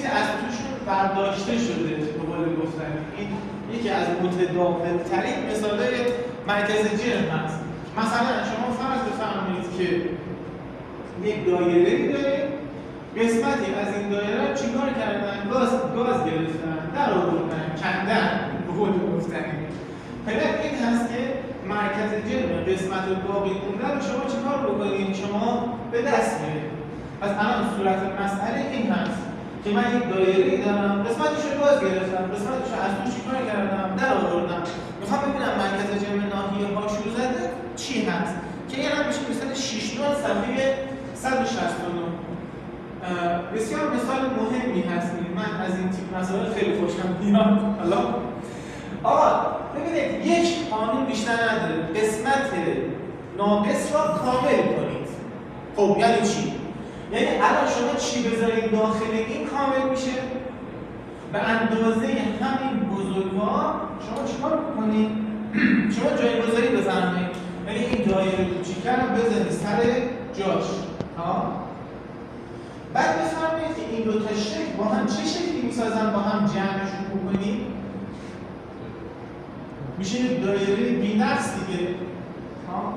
چیزی از توشون برداشته شده به قول گفتنی. این یکی از متداول‌ترین مثال‌های مرکز جرم هست. مثلا شما فرض بفرمایید که یک دایره‌ای دارید، قسمتی از این دایره چیکار کردن؟ گاز گرفتن، در آوردن، کندن به قول گفتنی. پدر این هست که مرکز جرم قسمت باقی مونده رو شما چیکار بکنید؟ شما به دست بیارید. پس الان صورت مسئله این هست که من یک دایره‌ای دارم، قسمتش رو گاز گرفتم، قسمتش رو از توش چیکار کردم؟ در آوردم. میخوام ببینم مرکز جرم ناحیه هاشو زده چی هست؟ که این هم میشه مثلا 6 نوع صفحه 169. بسیار مثال مهمی هست. من از این تیپ مسائل خیلی خوشم میاد. حالا آقا ببینید یک قانون بیشتر نداره، قسمت ناقص را کامل کنید. خب یعنی چی؟ یعنی الان شما چی بذارید داخل این کامل میشه؟ به اندازه همین بزرگوار شما چیکار بکنید؟ شما جایگذاری بفرمایید. یعنی این دایره کوچیکه رو بذارید سر جاش. ها؟ بعد بفرمایید که این دو تا شکل با هم چه شکلی میسازن؟ با هم جمعشون بکنید میشه یک دایره بی‌نقص دیگه. ها؟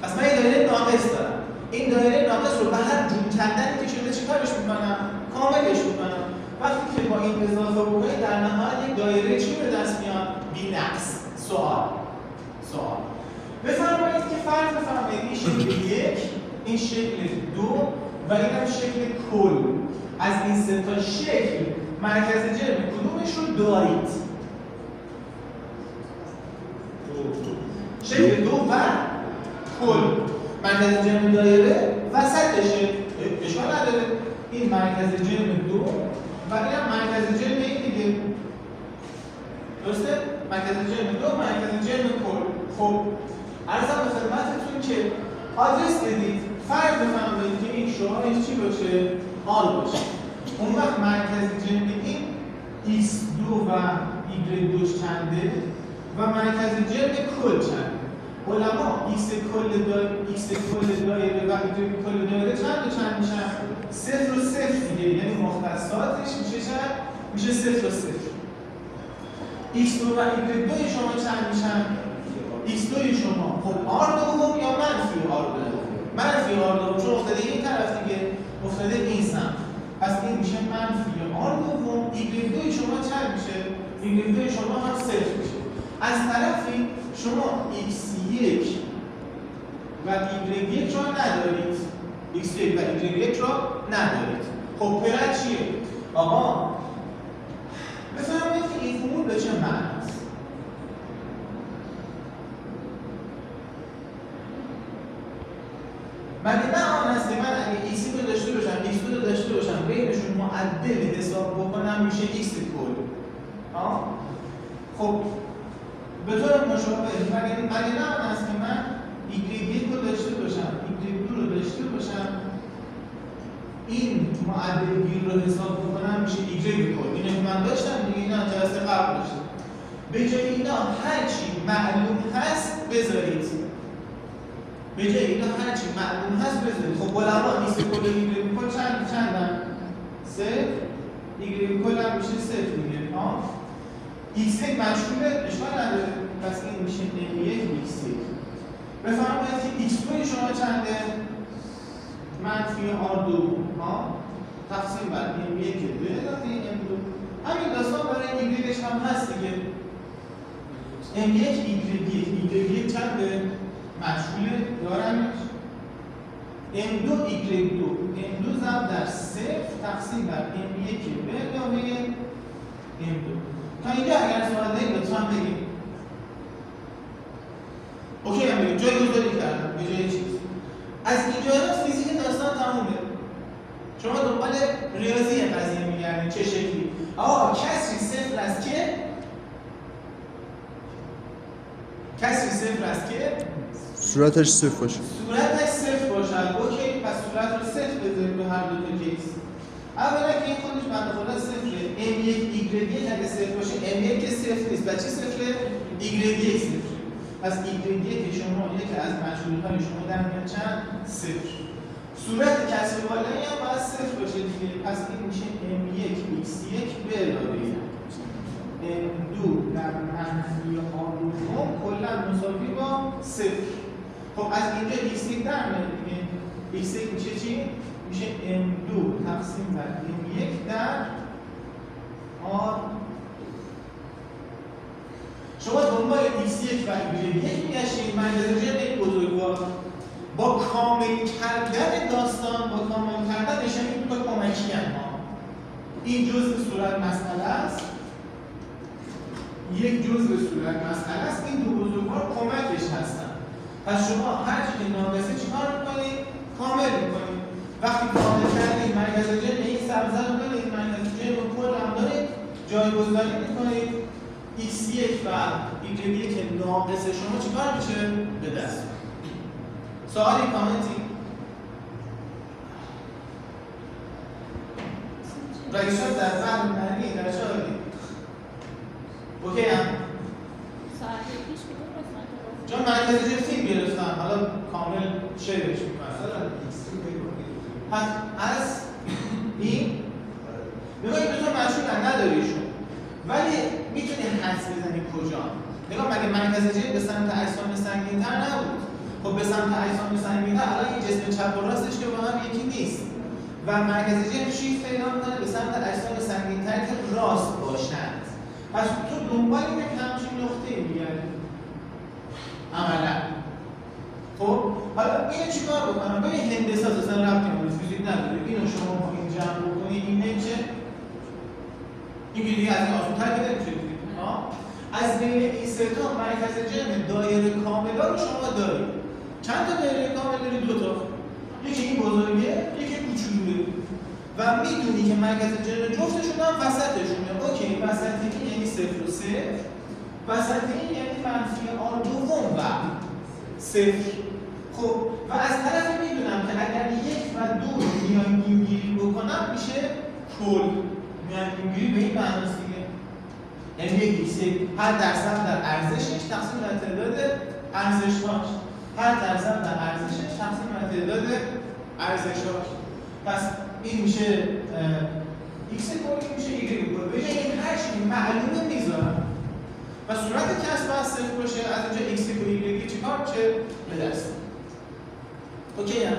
پس من یه دایره ناقص دارم. این دایره ناقص رو به هر جون کندنی که شده چیکارش میکنم؟ کاملش میکنم. وقتی که با این اضافه بکنید در نهایت یک دایره چی به دست میاد؟ بی‌نقص. سوال بفرمایید که فرض بفرمایید این شکل یک، این شکل دو و این هم شکل کل. از این سه تا شکل مرکز جرم کدومش رو دارید؟ شکل دو و کل. مرکز جرم دایره وسطشه، اشکال نداره. این مرکز جرم دو و این هم مرکز جرم این دیگه. درسته؟ مرکز جرم دو، مرکز جرم کل. خب عرضم به خدمتتون که آدرس بدید، فرض بفرمایید که این شعارش چی باشه؟ آل باشه. اون وقت مرکز جرم این x2 و y2 چنده و مرکز جرم کل چنده. علما x کل دایره و y کل دایره چند میشن؟ 0 و 0 دیگه، یعنی مختصاتش میشه چند؟ میشه 0 و 0. x2 و y2 شما چند میشن؟ x2 شما خب آر دوم یا منفی آر دوم؟ منفی آر دوم، چون افتاده این طرف دیگه، افتاده این سمت. پس این میشه منفی آر دوم. y2 شما چند میشه؟ y2 شما هم 0 میشه. از طرفی شما x1 و y1 را ندارید. x1 و y1 را ندارید. خب پدر چیه؟ آقا بفرمایید که این فرمول به چه معنی است؟ مگه نه آن است که من اگه x رو داشته باشم، x2 رو داشته باشم، بینشون معدل حساب بکنم میشه x کل. خب به طور مشابه مگه نه آن است که من y1 رو داشته باشم، y2 رو داشته باشم، این معدل گیر رو حساب بکنم میشه y کل. اینو که من داشتم دیگه، اینا جلسه قبل داشتم. به جای اینا هر چی معلوم هست بذارید. به جای اینا هر چی معلوم هست بذارید. خب علما x کل و y کل چندن؟ 0. y کل هم میشه 0 دیگه. x1 مشغوله، اشکال نداره. پس این میشه m1 x1. بفرمایید که x2 شما چنده؟ منفی r2 تقسیم بر m1 به اضافه m2. همین داستان برای y هم هست دیگه. m1 y1 چنده؟ مشغوله، دارمش. m2 y2 m2 ضرب در 0 تقسیم بر m1 به اضافه m2. تا اینجا اگر سوال دارید لطفاً بگید. اوکی هم بگید. جایگذاری کردم به جای چیز. از اینجا فیزیک داستان تمومه. شما دنبال ریاضی قضیه میگردید چه شکلی؟ آقا کسری صفر از که؟ کسری صفر از که؟ صورتش صفر باشه. صورتش صفر باشد. اوکی، پس صورت رو صفر بذاریم به هر دو تا کیس. اولا که این خودش بنده خدا صفره. m1 y1 اگه صفر باشه m1 که صفر نیست. بچه صفره؟ y1 صفر. پس y1 شما یکی از مجهول‌های شما در میاد چند؟ صفر. صورت کسر بالایی هم باید صفر باشه. دیگه. پس این میشه m1 x1 به علاوه m2 در منفی r2 کلا مساوی با 0. خب از اینجا x1 در میاد دیگه. x1 میشه چی؟ میشه m2 تقسیم بر m1 در r. شما دنبال x1 و y1 میگشید، منطقه جمع بزرگوار با کامل کردن داستان، با کامل کردن نشان این دو تا کمکی ها. این جزء صورت مسئله است، یک جزء صورت مسئله است، این دو بزرگوار کمکش هستن. پس شما هر چی که ناقصه چیکار میکنید؟ کامل میکنید. وقتی کامل کردید مرکز جمع این سبزه رو دارید، مرکز جمع کل هم دارید، جایگذاری میکنید x1 و y1 که ناقصه شما چیکار میشه؟ به دست. سوالی کامنتی؟ رئیسان در فهم معنی در چه حالی؟ اوکی هم؟ ساعتی پیش کدوم قسمت رو؟ چون مرکز جفتیم گرفتم، حالا کامل شیرش میکنم. پس از این بگوید دو تا مشهور نداریشون، ولی میتونی حدس بزنی کجا. نگاه مگه مرکز جفت به سمت اجسام سنگین‌تر نبود؟ خب به سمت اجسام سنگین‌تر الان این جسم چپ و راستش که با هم یکی نیست و مرکز جفت شیفت پیدا می‌کنه به سمت اجسام سنگین‌تر که راست باشند. پس تو دنبال یک همچین نقطه‌ای می‌گردی عملاً. خب حالا اینو چیکار بکنم؟ ببین هندسه اصلا ربطی به فیزیک نداره. اینو شما با این جمع بکنی این نمیشه. این دیگه از این آسان‌تر که نمیشه دیگه. از بین این سه تا مرکز جمع دایره کاملا رو شما دارید. چند تا دایره کامل دارید؟ دو تا. یکی این بزرگه، یکی کوچولوئه. و میدونی که مرکز جمع جفتشون هم وسطشونه. اوکی، وسط این یعنی 0 و 0. وسط این یعنی منفی r دوم و 0. خب و از طرفی میدونم که اگر 1 و 2 رو میانگین‌گیری بکنم میشه کل. میانگین‌گیری به این معناست دیگه. یعنی یک هر درصد در ارزشش تقسیم بر تعداد ارزش‌هاش. هر درصد در ارزشش تقسیم بر تعداد ارزش‌هاش. پس این میشه x کلی میشه y کلی. ببین این هر چیزی معلومه میذارم. و صورت کسب از صفر باشه از اینجا x کلی y چیکار چه به دست. اوکی هم.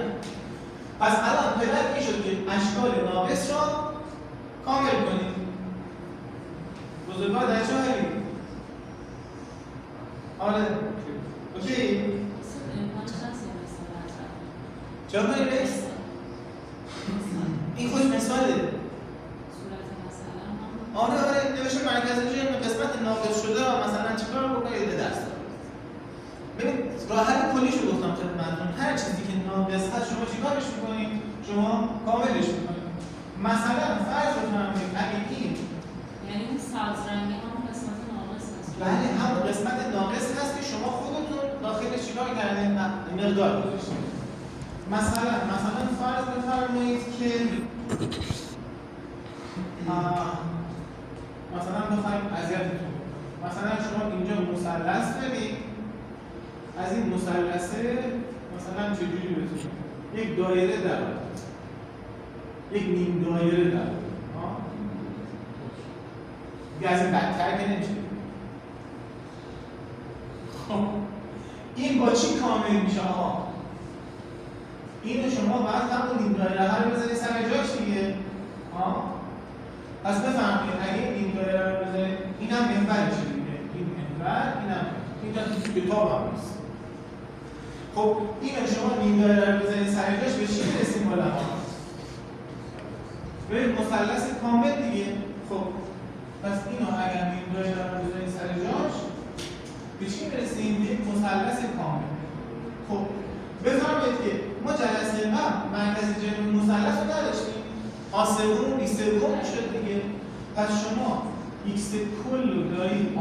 پس الان پدر این شد که اشکال ناقص را کامل کنید. بزرگوار در چه حالی؟ آره اوکی؟ چرا کنید بکس؟ این خوش مثاله آره نوشته مرکز جمع قسمت ناقص شده را مثلا چیکار بکنید به دست ببین راه حل کلیشو گفتم خدمتتون هر چیزی که ناقص هست شما چیکارش میکنید؟ شما کاملش میکنید مثلا فرض بفرمایید اگه این یعنی اون سبز رنگی هم قسمت ناقص هست. بله همون قسمت ناقص هست که شما خودتون داخلش چیکار کردین مقدار گذاشتید. مثلا فرض بفرمایید که مثلا بخوایم اذیتتون مثلا شما اینجا مثلث بدید از این مثلثه مثلا چجوری بتونید یک دایره در یک نیم دایره در دیگه از این بدتر که نمیشه. خب این با چی کامل میشه آقا؟ اینو شما باید همون نیم دایره ها رو بذارید سر جاش دیگه. پس بفهمید اگه این دایره رو بذارید این هم محورشه دیگه. این محور این هم تو کتاب هم نیست. خب اینو شما نیم دایره رو بذارید سر جاش به چی میرسیم بالا ها؟ ببین مثلث کامل دیگه. خب پس اینو اگر نیم دایره رو بذارید سر جاش به چی میرسیم؟ یک مثلث کامل. خب بفرمایید که ما جلسه قبل مرکز جمع مثلث رو نداشتیم. A7 و B7 شد دیگه. پس شما x کل رو دارید A7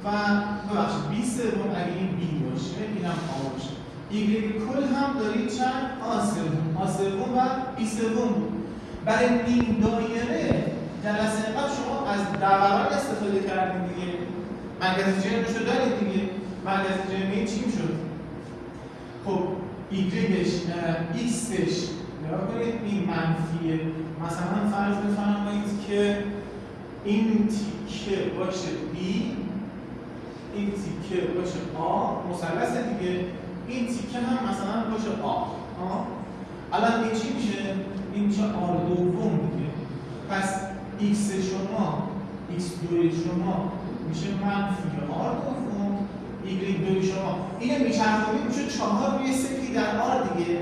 و ببخشید B7 اگه این B باشه این هم A باشه. y کل هم دارید چند؟ A7 و B7 بود. برای نیم دایره جلسه قبل شما از دوران استفاده کردیم دیگه. مرکز جمعش رو دارید دیگه. مرکز جمعی چی شد؟ خب ایگرگش، ایکسش نگاه کنید این منفیه. مثلا فرض بفرمایید که این تیکه باشه B، این تیکه باشه A، مثلث دیگه، این تیکه هم مثلا باشه A. الان این چی میشه؟ این میشه R دوم دیگه. پس X شما، X2 شما میشه منفی R دوم، Y2 شما. اینو میچرخونید میشه 4 روی 3 در R دیگه.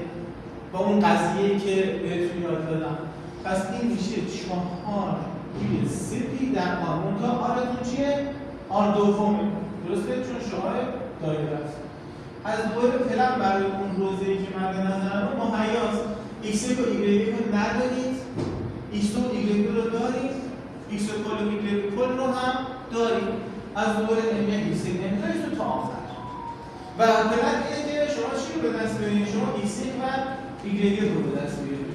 با اون قضیه‌ای که بهتون یاد دادم. پس این میشه 4 روی 3 در R. منتها آرتون چیه؟ R دومه. درسته؟ چون شعاع دایره است. از دور پلن برای اون روزه‌ای که مد نظرم مهیاست. x1 و y1 رو ندارید، x2 و y2 رو دارید، x کل و y کل رو هم دارید. از دور نمیگه x1 نمیدارید تا آخر. و پلن اینه که شما چی رو به دست بیارید؟ شما x1 و y1 رو به دست بیارید.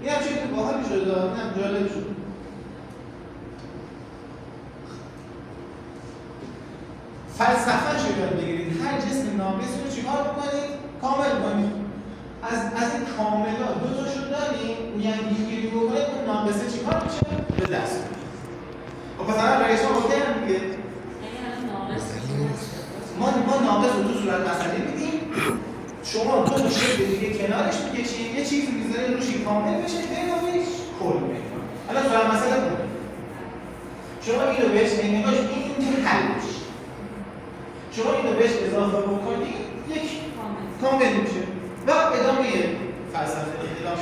این هم چیزی باحالی شده، این هم جالب شد. فلسفه شو یاد بگیرید. هر جسم ناقصی رو چیکار بکنید؟ کامل کنید. از این کاملا دو تاشو داریم، یعنی یکی بکنید اون ناقصه چیکار میشه؟ به دست میاد. خب مثلا رئیس ها اوکی هم دیگه. ما ناقص رو تو صورت مسئله میدیم. شما دو تا شکل دیگه کنارش میکشید، یه چیزی میذارید روش کامل بشه، بینویش کل میکنه. الان صورت مسئله کنید. شما اینو بهش نگاش این حل میشه. شما اینو بهش اضافه بکنید یک کامل میشه و ادامه فلسفه ادامه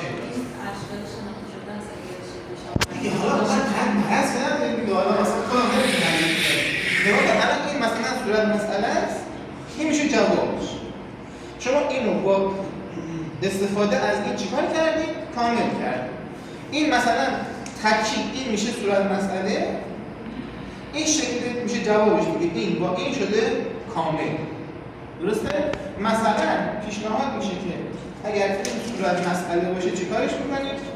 دیگه. حالا من مرز نداریم دیگه. حالا مثلا خودم نمیدونم نگاه الان این مثلا صورت مسئله است، این میشه جوابش. شما اینو با استفاده از این چیکار کردید؟ کامل کردید. این مثلا ترکیب این میشه صورت مسئله، این شکل میشه جوابش دیگه. این با این شده کامل. درسته؟ مثلا پیشنهاد میشه که اگر این صورت مسئله باشه چیکارش میکنید؟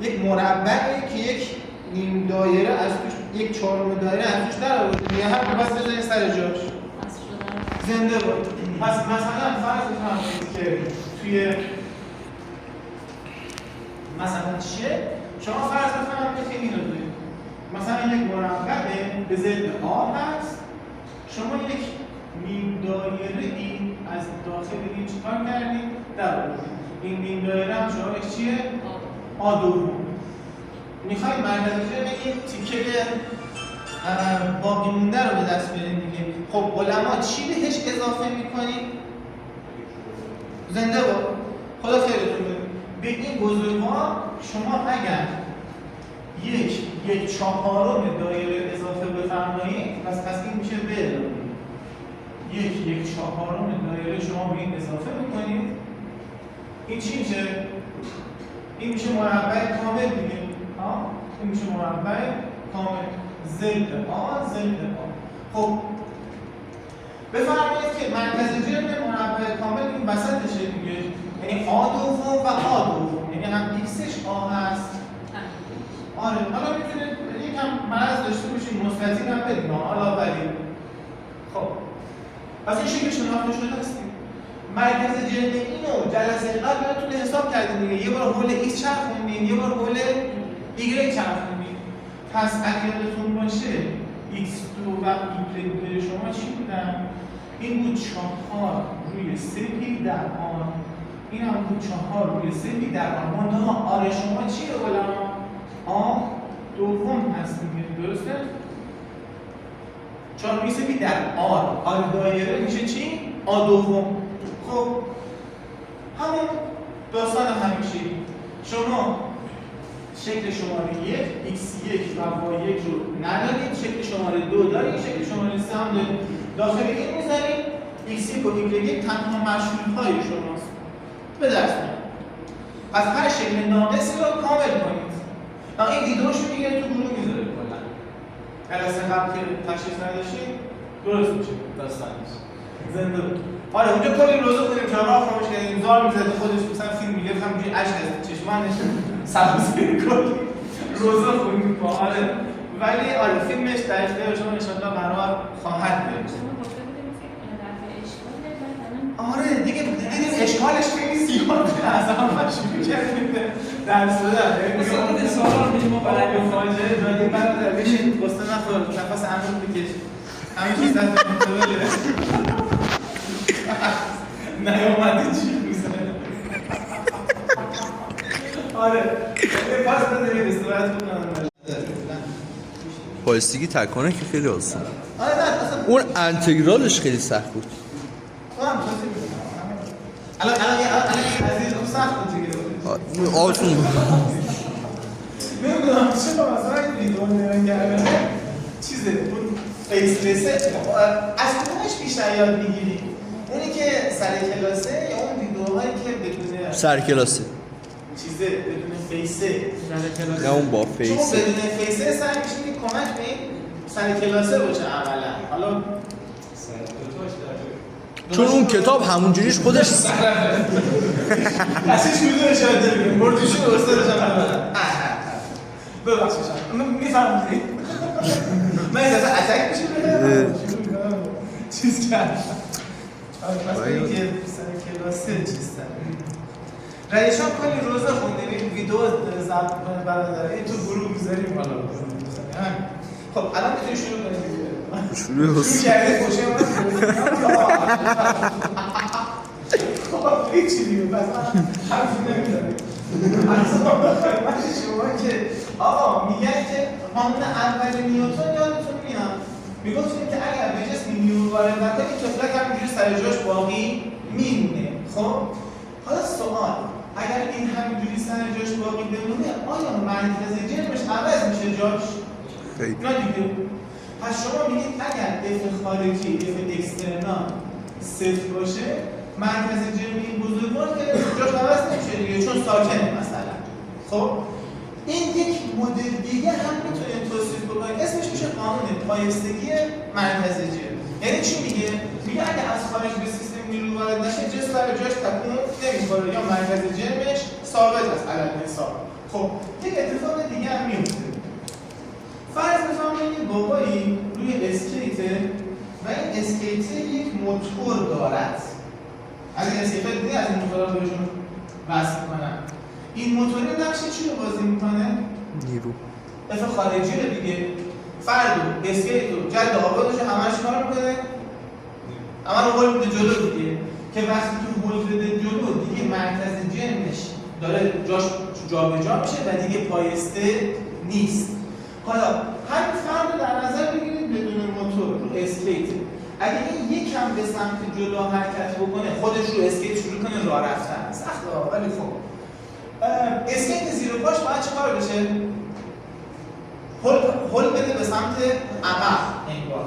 یک مربعی که یک نیم دایره از توش، یک چهارم دایره از توش در آورده یا هم بس بذارید سر جاش زنده بود. پس مثلا فرض کنید که توی مثلا چیه؟ شما فرض بفرمایید که این رو دارید. مثلا یک مربع به ضد آ هست. شما یک نیم دایره این از داخل این چیکار کردید؟ در آوردید. این نیم دایره هم شما یک چیه؟ آ دوم. میخواید مرکز جمع این تیکه باقی مونده رو به دست بیارید دیگه. خب علما چی بهش اضافه میکنید؟ زنده با خدا خیرتون بده. به این بزرگوار شما اگر یک چهارم دایره اضافه بفرمایید، پس این میشه به یک چهارم دایره شما به این اضافه میکنید. این چی میشه؟ این میشه مربع کامل دیگه. این میشه مربع کامل ضد آ ضد آ. خب بفرمایید که مرکز جرم مربع کامل این وسطشه دیگه، یعنی آ دوم و آ دوم، یعنی هم ایکسش آ هست. آره حالا میتونه یکم مرز داشته باشیم، مستطیل هم بدیم حالا ولی خب پس این شکل شناخته شده هستیم. مرکز جرم اینو جلسه قبل براتون حساب کردیم دیگه. یه بار حول ایکس چرخوندیم، یه بار حول ایگرگ چرخوندیم. پس اگه یادتون باشه x2 و y2 شما چی بودن؟ این بود 4 روی 3 پی در آن، این هم بود 4 روی 3 پی در آن. منتها آر شما چیه علما؟ آ دوم هست دیگه. درسته؟ 4 روی 3 پی در آر دایره میشه چی؟ آ دوم. خب همون داستان همیشه شما شکل شماره 1 x1 و y1 رو ندارید، شکل شماره 2 دارید، شکل شماره 3 هم دارید. داخل این میذارید x1 و y1 تنها مشغول‌های شماست. به دست میاد. پس هر شکل ناقصی رو کامل کنید. این دیدوش رو میگیره تو گروه میذاره کلا. جلسه قبل که تشخیص نداشتید درست میشه داستانش. زنده بود. آره اونجا کلی روزه خودیم که راه خاموش کردیم، زار می‌زد خودش مثلا فیلم می‌گرفت همونجوری اشک از چشمانش سبزی کلی روزه خونیم با آره. ولی آره فیلمش در اختیار شما ان شاءالله قرار خواهد بود. آره دیگه دیدیم اشکالش خیلی زیاده از همه شروع کردیم درس دادن مثلا سوالا رو میدیم و برای مفاجعه دادیم برادر بشین قصه نخور نفس عمیق بکش همین چیز در متوله نیامده چی میزنه آره پاس بده میده استراحت بکنم پایستگی تکانه که خیلی آسان آره نه اصلا اون انتگرالش خیلی سخت بود خودم توضیح میدم الان عزیز اون سخت بود دیگه آسون بود نمیدونم چرا مثلا این ویدیو نگاه کردن چیزه اون فیسلسه از کدومش بیشتر یاد میگیری؟ اونی که سر کلاسه یا اون ویدیوهایی که بدون سر کلاسه چیزه بدون فیسه نه اون با چون فیسه بدون فیسه سعی می‌کنی که کمک به این سر کلاسه باشه عملا حالا چون اون کتاب همونجوریش خودش ازش ویدیو شده بگیم بردیشون استادش هم ببخشیشم میفهمدی؟ من از اتک میشه چیز کردم پس بگیم که سر کلاسه چیستن رئیشان کلی روزه خوندیم ویدیو ضبط کنه برادر تو گروه میذاریم حالا خب الان میتونی شروع کنیم شروع کرده خوشه خب هیچی دیگه بس من حرفی نمیداریم خدمت شما که آقا میگن که قانون اول نیوتن یادتون میاد میگفتیم که اگر به جسم نیورون وارد نکنی طفلک همینجوری سر جاش باقی میمونه خب حالا سوال اگر این همینجوری سر جاش باقی بمونه آیا مرکز جرمش عوض میشه جاش؟ نه دیگه پس شما میگید اگر اف خارجی اف اکسترنال صفر باشه مرکز جرمی این بزرگوار که جاش عوض نمیشه دیگه چون ساکنه مثلا خب این یک مدل دیگه هم میتونید توصیف بکنید اسمش میشه قانون پایستگی مرکز جرم یعنی چی میگه؟ میگه اگر از خارج به سیستم نیرو وارد نشه جسم سر جاش تکون نمیخوره یا مرکز جرمش ثابت است علل حساب خب یک اتفاق دیگه هم میفته فرض بفرمایید یه بابایی روی اسکیته و این اسکیت یک موتور دارد از این اسکیت دیگه از این موتورها بهشون وصل میکنن این موتور نقش چی رو بازی میکنه؟ نیرو اف خارجی رو دیگه فرد و اسکیت و جد آبادش رو همش کار میکنه اما رو هول بده جلو دیگه که وقتی که هول بده جلو دیگه مرکز جرمش داره جاش جابجا میشه و دیگه پایسته نیست حالا همین فرد رو در نظر بگیرید بدون موتور رو اسکیت اگه این یکم به سمت جلو حرکت بکنه خودش رو اسکیت شروع کنه راه رفتن سخته ولی خب اسکیت زیر پاش باید چه کار بشه؟ هول بده به سمت عقب انگار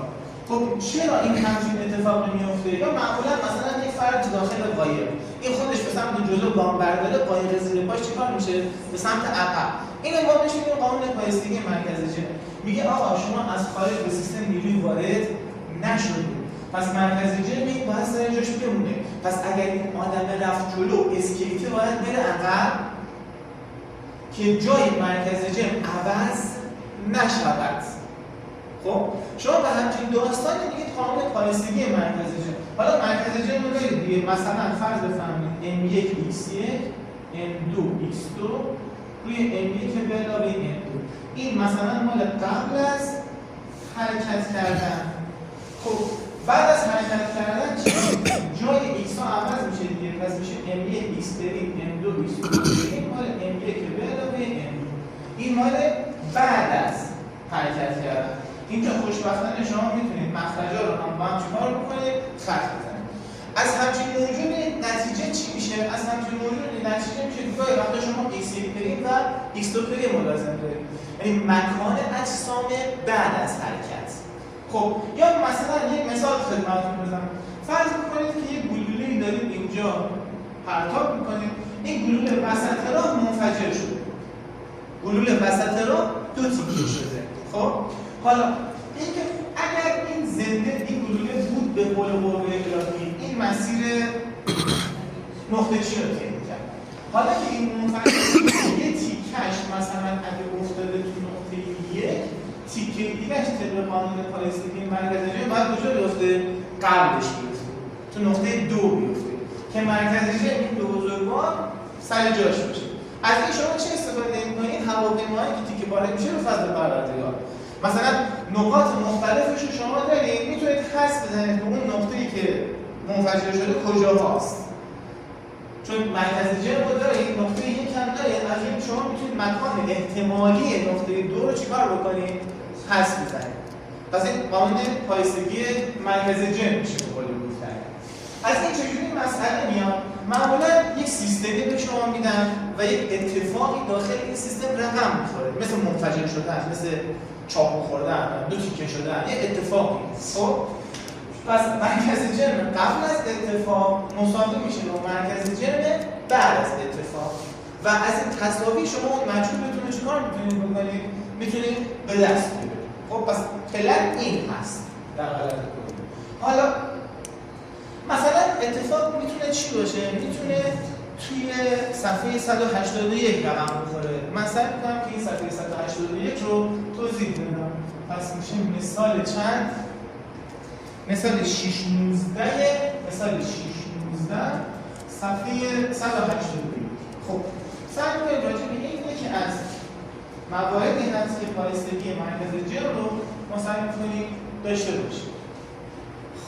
خب چرا این همچین اتفاق میفته؟ یا معمولا مثلا یک فرد داخل قایق این خودش به سمت جلو گام برداره قایق زیر پاش چیکار میشه؟ به سمت عقب این ما بهش میگیم قانون پایستگی مرکز جرم میگه آقا شما از خارج به سیستم نیروی وارد نشدید پس مرکز جرم این باید سر جاش بمونه پس اگر این آدم رفت جلو اسکیت باید بره عقب که جای مرکز جرم عوض نشود خب شما به همچین داستانی میگید قانون پایستگی مرکز جرم حالا مرکز جرم رو دارید دیگه مثلا فرض بفرمایید m1x1 m2x2 روی m1 به علاوه m2 این مثلا مال قبل از حرکت کردن خب بعد از حرکت کردن جای x ها عوض میشه دیگه پس میشه m1x بریم m2x بریم مال m1 به علاوه m2 این مال بعد از حرکت کردن اینجا خوشبختانه شما میتونید مخرج‌ها رو هم با هم چیکار بکنید خط بزنید از همچین موجود نتیجه چی میشه؟ از همچین موجود نتیجه میشه که گاهی وقتا شما x1 پریم و x2 پریم ملازم دارید یعنی مکان اجسام بعد از حرکت خب یا مثلا یک مثال خدمتتون بزنم فرض کنید که یک گلوله‌ای دارید اینجا پرتاب میکنید این گلوله وسط راه منفجر شده گلوله وسط راه دو تیکه شده خب حالا اینکه اگر این زنده این گلوله بود به قول قوه الهی این مسیر نقطه چی رو طی می‌کرد حالا که این منفجر یه تیکش مثلا اگه افتاده تو نقطه یک تیکه دیگه‌اش طبق قانون پایستگی مرکز جرم باید کجا بیفته؟ قبلش بیفته تو نقطه دو بیفته که مرکز جرم این دو بزرگوار سر جاش باشه. از این شما چه استفاده می‌کنید؟ هواپیمایی که تیکه پاره میشه رو فضل پروردگار. مثلا نقاط مختلفش رو شما دارید، میتونید حدس بزنید که اون نقطه‌ای که منفجر شده کجا هست. چون مرکز جرم رو دارید، نقطه یک هم دارید، از این شما میتونید مکان احتمالی نقطه دو رو چیکار بکنید؟ حدس بزنید. پس این قانون پایستگی مرکز جرم میشه به قول گفتن. از این چجوری مسئله میاد؟ معمولا یک سیستمی به شما میدن و یک اتفاقی داخل این سیستم رقم میخوره، مثل منفجر شدن، مثل چاقو خوردن، دو تیکه شدن، یک اتفاقی. خب پس مرکز جرم قبل از اتفاق مساوی میشه با مرکز جرم بعد از اتفاق و از این تساوی شما اون مجهولتون رو چیکار میتونید بکنید؟ میتونید به دست بیارید. خب پس پلن این هست در حالت کلی. حالا مثلا اتفاق میتونه چی باشه؟ میتونه توی صفحه 181 رقم بخوره. من سعی می‌کنم که این صفحه 181 رو توضیح بدم. پس میشه مثال چند؟ مثال 619 صفحه 181. خب سعی کنید راجع به این یکی از مواردی هست که پایستگی مرکز جرم رو ما سعی می‌کنیم داشته باشیم.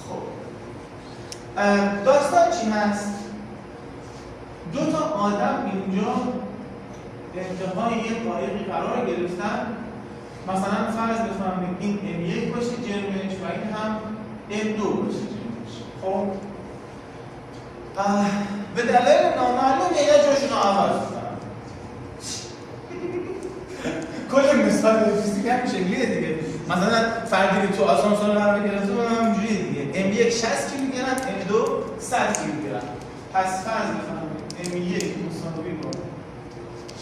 خب داستان چی هست؟ دو تا آدم اینجا انتهای یک قایقی قرار گرفتن. مثلا فرض بفرمایید این M1 باشه جرمش و این هم M2 باشه جرمش. خب به دلیل نامعلوم اینا جاشون رو عوض می‌کنن. کل مثال فیزیک هم شکلیه دیگه. مثلا فردی تو آسانسور قرار گرفته اونم اینجوریه دیگه. M1 60 کیلوگرم، M2 100 کیلوگرم. پس فرض بفرمایید M1 مساوی با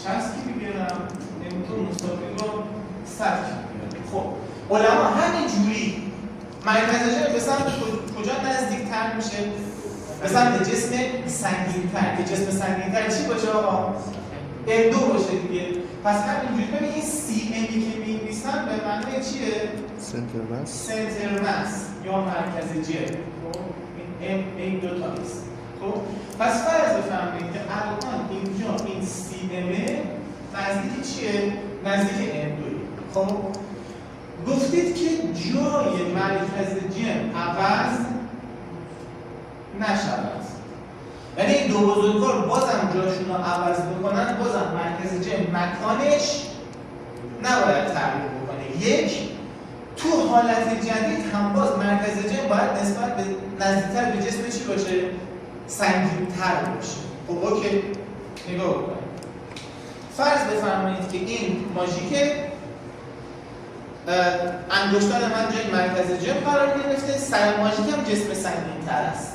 60 کیلوگرم، M2 مساوی با 100 کیلوگرم. خب علما همین جوری مرکز جرم به سمت کجا نزدیک‌تر میشه؟ به سمت جسم سنگین‌تر. که جسم سنگین‌تر چی باشه آقا؟ M2 باشه دیگه. پس همینجوری ببین این CM که می‌نویسن به معنی چیه؟ سنتر ماس. سنتر ماس یا مرکز جرم. خب این دو تا نیست. خب پس فرض بفرمایید که الان اینجا این CM نزدیک چیه؟ نزدیک M2. خب گفتید که جای مرکز جرم عوض نشود. یعنی این دو بزرگوار بازم جاشون رو عوض بکنن، بازم مرکز جرم مکانش نباید تغییر بکنه. یک، تو حالت جدید هم باز مرکز جرم باید نسبت به نزدیکتر به جسم چی باشه؟ سنگین‌تر باشه. خب اوکی نگاه بکنید. فرض بفرمایید که این ماژیک انگشتان من جای مرکز جرم قرار گرفته، سر ماژیک هم جسم سنگین‌تر است.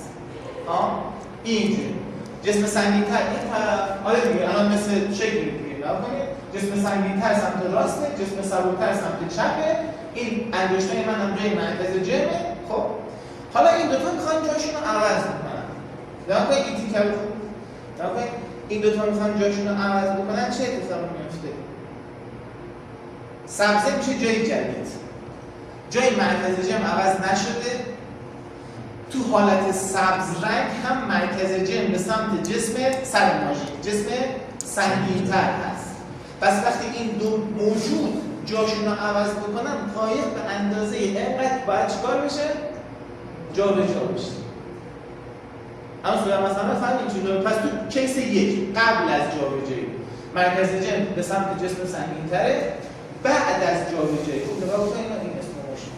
اینجوری جسم سنگین‌تر این طرف، آره دیگه الان مثل شکلی دیگه نگاه کنید. جسم سنگین‌تر سمت راسته، جسم سبک‌تر سمت چپه. این انگشتای من هم جای مرکز جرمه. خب حالا این دو تا می‌خوان جاشون رو عوض بکنن. نگاه کنید این تیکه رو. نگاه کنید این دو تا می‌خوان جاشون رو عوض بکنن، چه اتفاقی میفته؟ سبزه میشه جای جدید. جای مرکز جرم عوض نشده. تو حالت سبز رنگ هم مرکز جرم به سمت جسم سر ماژیک، جسم سنگین‌تر هست. پس وقتی این دو موجود جاشون رو عوض بکنن، قایق به اندازه اینقدر باید چیکار بشه؟ جابجا بشه. اما صورت مثلا فهمید چطور؟ پس تو کیس یک قبل از جابجایی مرکز جرم به سمت جسم سنگین‌تره، بعد از جابجایی خب نگاه بکنید این اسم موشن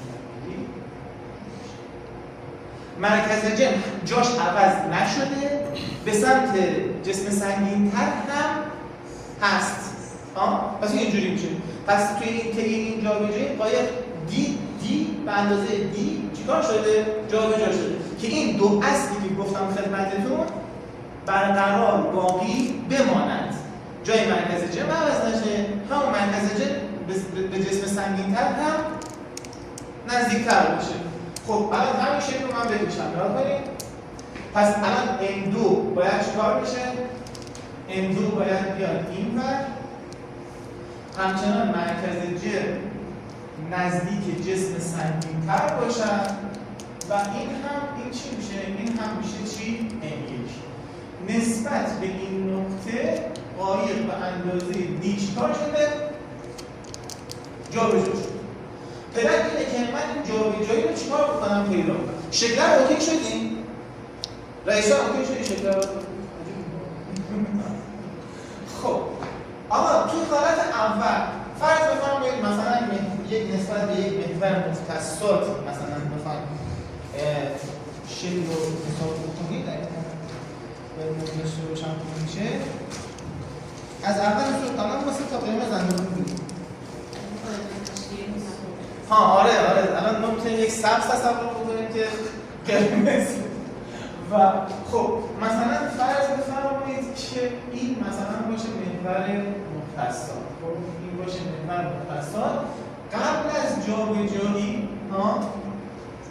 مرکز جرم جاش عوض نشده، به سمت جسم سنگین‌تر هم هست. پس اینجوری میشه. پس توی این طی این جابجایی قایق دی به اندازه دی چیکار شده؟ جابجا شده که این دو اصلی که گفتم خدمتتون برقرار باقی بمانند. جای مرکز جرم عوض نشه، همون مرکز جرم به جسم سنگین‌تر هم نزدیک‌تر بشه. خب الان همین شکل رو من بکشم. نگاه کنید. پس الان M2 باید چیکار بشه؟ M2 باید بیاد اینور. همچنان مرکز جرم نزدیک جسم سنگین‌تر باشد و این هم این چی میشه؟ این هم میشه چی؟ M1. نسبت به این نقطه قایق به اندازه دی چیکار شده؟ جابجا شد. پدر اینه که من این جابجایی رو چیکار بکنم پیدا کنم. شکل رو اوکی شدیم؟ رئیسان اوکی شدی شکل رو؟ خب آقا توی حالت اول فرض بفرمایید مثلا یک نسبت به یک محور مختصات مثلا بخواید شکل رو حساب بکنید به مدلش رو روشن میشه. از اول صورت تمام واسه تا قیمت اندازه می‌گیریم. آره الان ما میتونیم یک سبز تصور بکنیم که قرمز و خب مثلا فرض بفرمایید که این مثلا باشه محور مختصات. خب این باشه محور مختصات قبل از جابجایی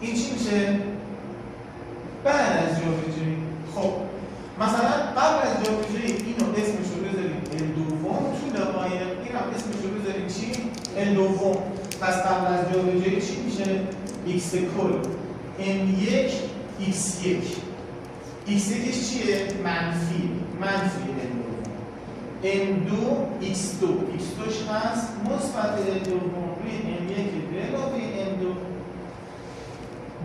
این چی میشه؟ بعد از جابجایی. خب مثلا قبل از جابجایی اینو اسمش رو بذاریم L دوم، طول قایق اینم اسمش رو بذاریم چی؟ L دوم. پس قبل از جابجایی چی میشه؟ x کل m1 x1 x1 چیه؟ منفی L دوم m2 x2 x2 هست مثبت L دوم روی m1 به علاوه m2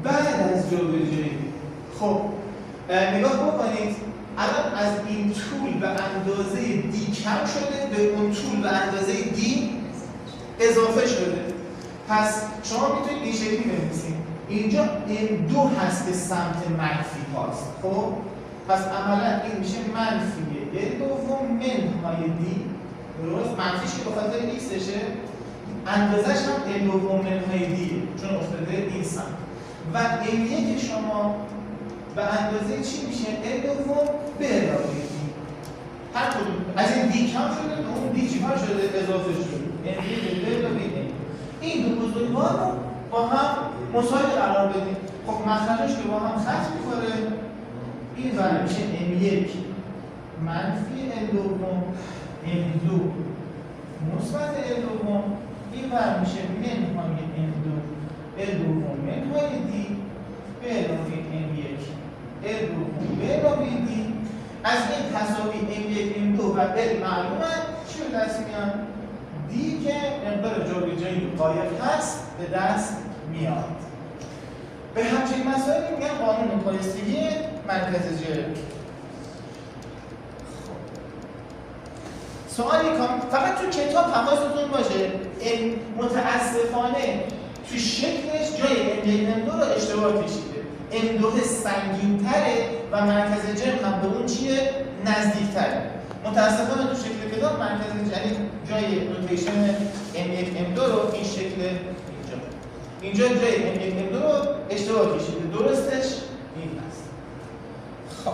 بعد از جابجایی. خب نگاه بکنید الان از این طول به اندازه دی کم شده به اون طول به اندازه دی اضافه شده. پس شما میتونید این شکلی بنویسید اینجا m2 هست که سمت منفی هاست. خب پس عملا این میشه منفی L دوم منهای دی، درست؟ منفیش که به خاطر xشه، اندازش هم L دوم منهای دی چون افتاده این سمت و m1 که شما به اندازه چی میشه؟ L دوم به علاوه دی. هر کدوم از این دی کم شده به اون دی چیکار شده؟ اضافه شده. m1 به علاوه دی. این دو بزرگوار رو با هم مساوی قرار بدیم. خب مخرجش که با هم خط می‌خوره این ور میشه m1 منفی L دوم m2 مثبت L دوم این ور میشه منهای m2 L دوم منهای دی به علاوه m1 L دوم به علاوه دی. از این تساوی m1 m2 و L معلومه چی به دست میاد؟ دی که مقدار جابجایی قایق هست به دست میاد. به همچنین مسائلی میگن قانون پایستگی مرکز جبر. سوالی فقط تو کتاب حواستون باشه متاسفانه تو شکلش جای M1 M2 رو اشتباه کشیده. M2 سنگین‌تره و مرکز جبر هم به اون چیه؟ نزدیک‌تره. متاسفانه تو شکل کتاب مرکز یعنی جای نوتیشن M1 M2 رو این شکل اینجا جای M1 M2 رو اشتباه کشیده. درستش این هست. خب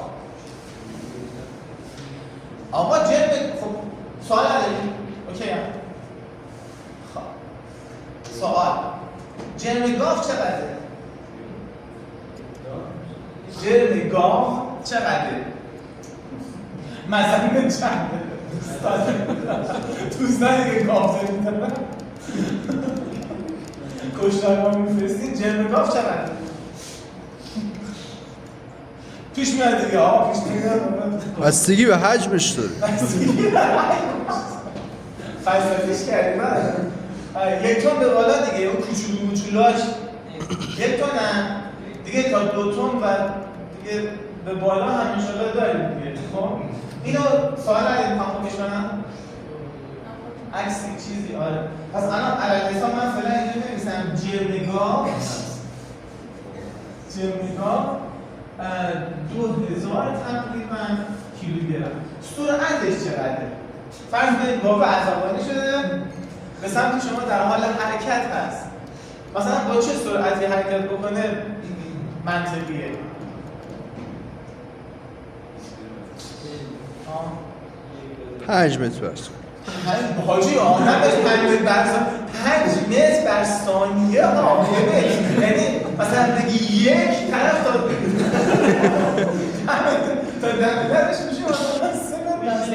آقا جبر خب سوال داریم؟ اوکی هم. خب سوال جرم گاف چقدره؟ جرم گاف چقدره؟ مثلا چنده؟ دوستان دیگه گاف داریم کشتار ما میفرستید جرم گاف چقدره؟ پیش میاد دیگه آقا پیش میاد بستگی به حجمش داره. فلسفیش کردیم یک تن به بالا دیگه اون کوچولو موچولاش یک تن هم دیگه تا 2 تن و دیگه به بالا هم انشالله داریم دیگه. خب اینو سوال علیه تمامش کنم عکسی چیزی آره. پس الان علیه حساب من فعلا اینجا بنویسم جرمگاه 2000 تقریبا کیلوگرم. سرعتش چقدره؟ فرض کنید گاو عصبانی شده به سمت شما در حال حرکت هست. مثلا با چه سرعتی حرکت بکنه منطقیه؟ پنج متر بر ثانیه. حاجی آدم بهش 5 متر بر ثانیه ها. یعنی مثلا بگی یک طرف تا درش میشه مثلا 3 متر.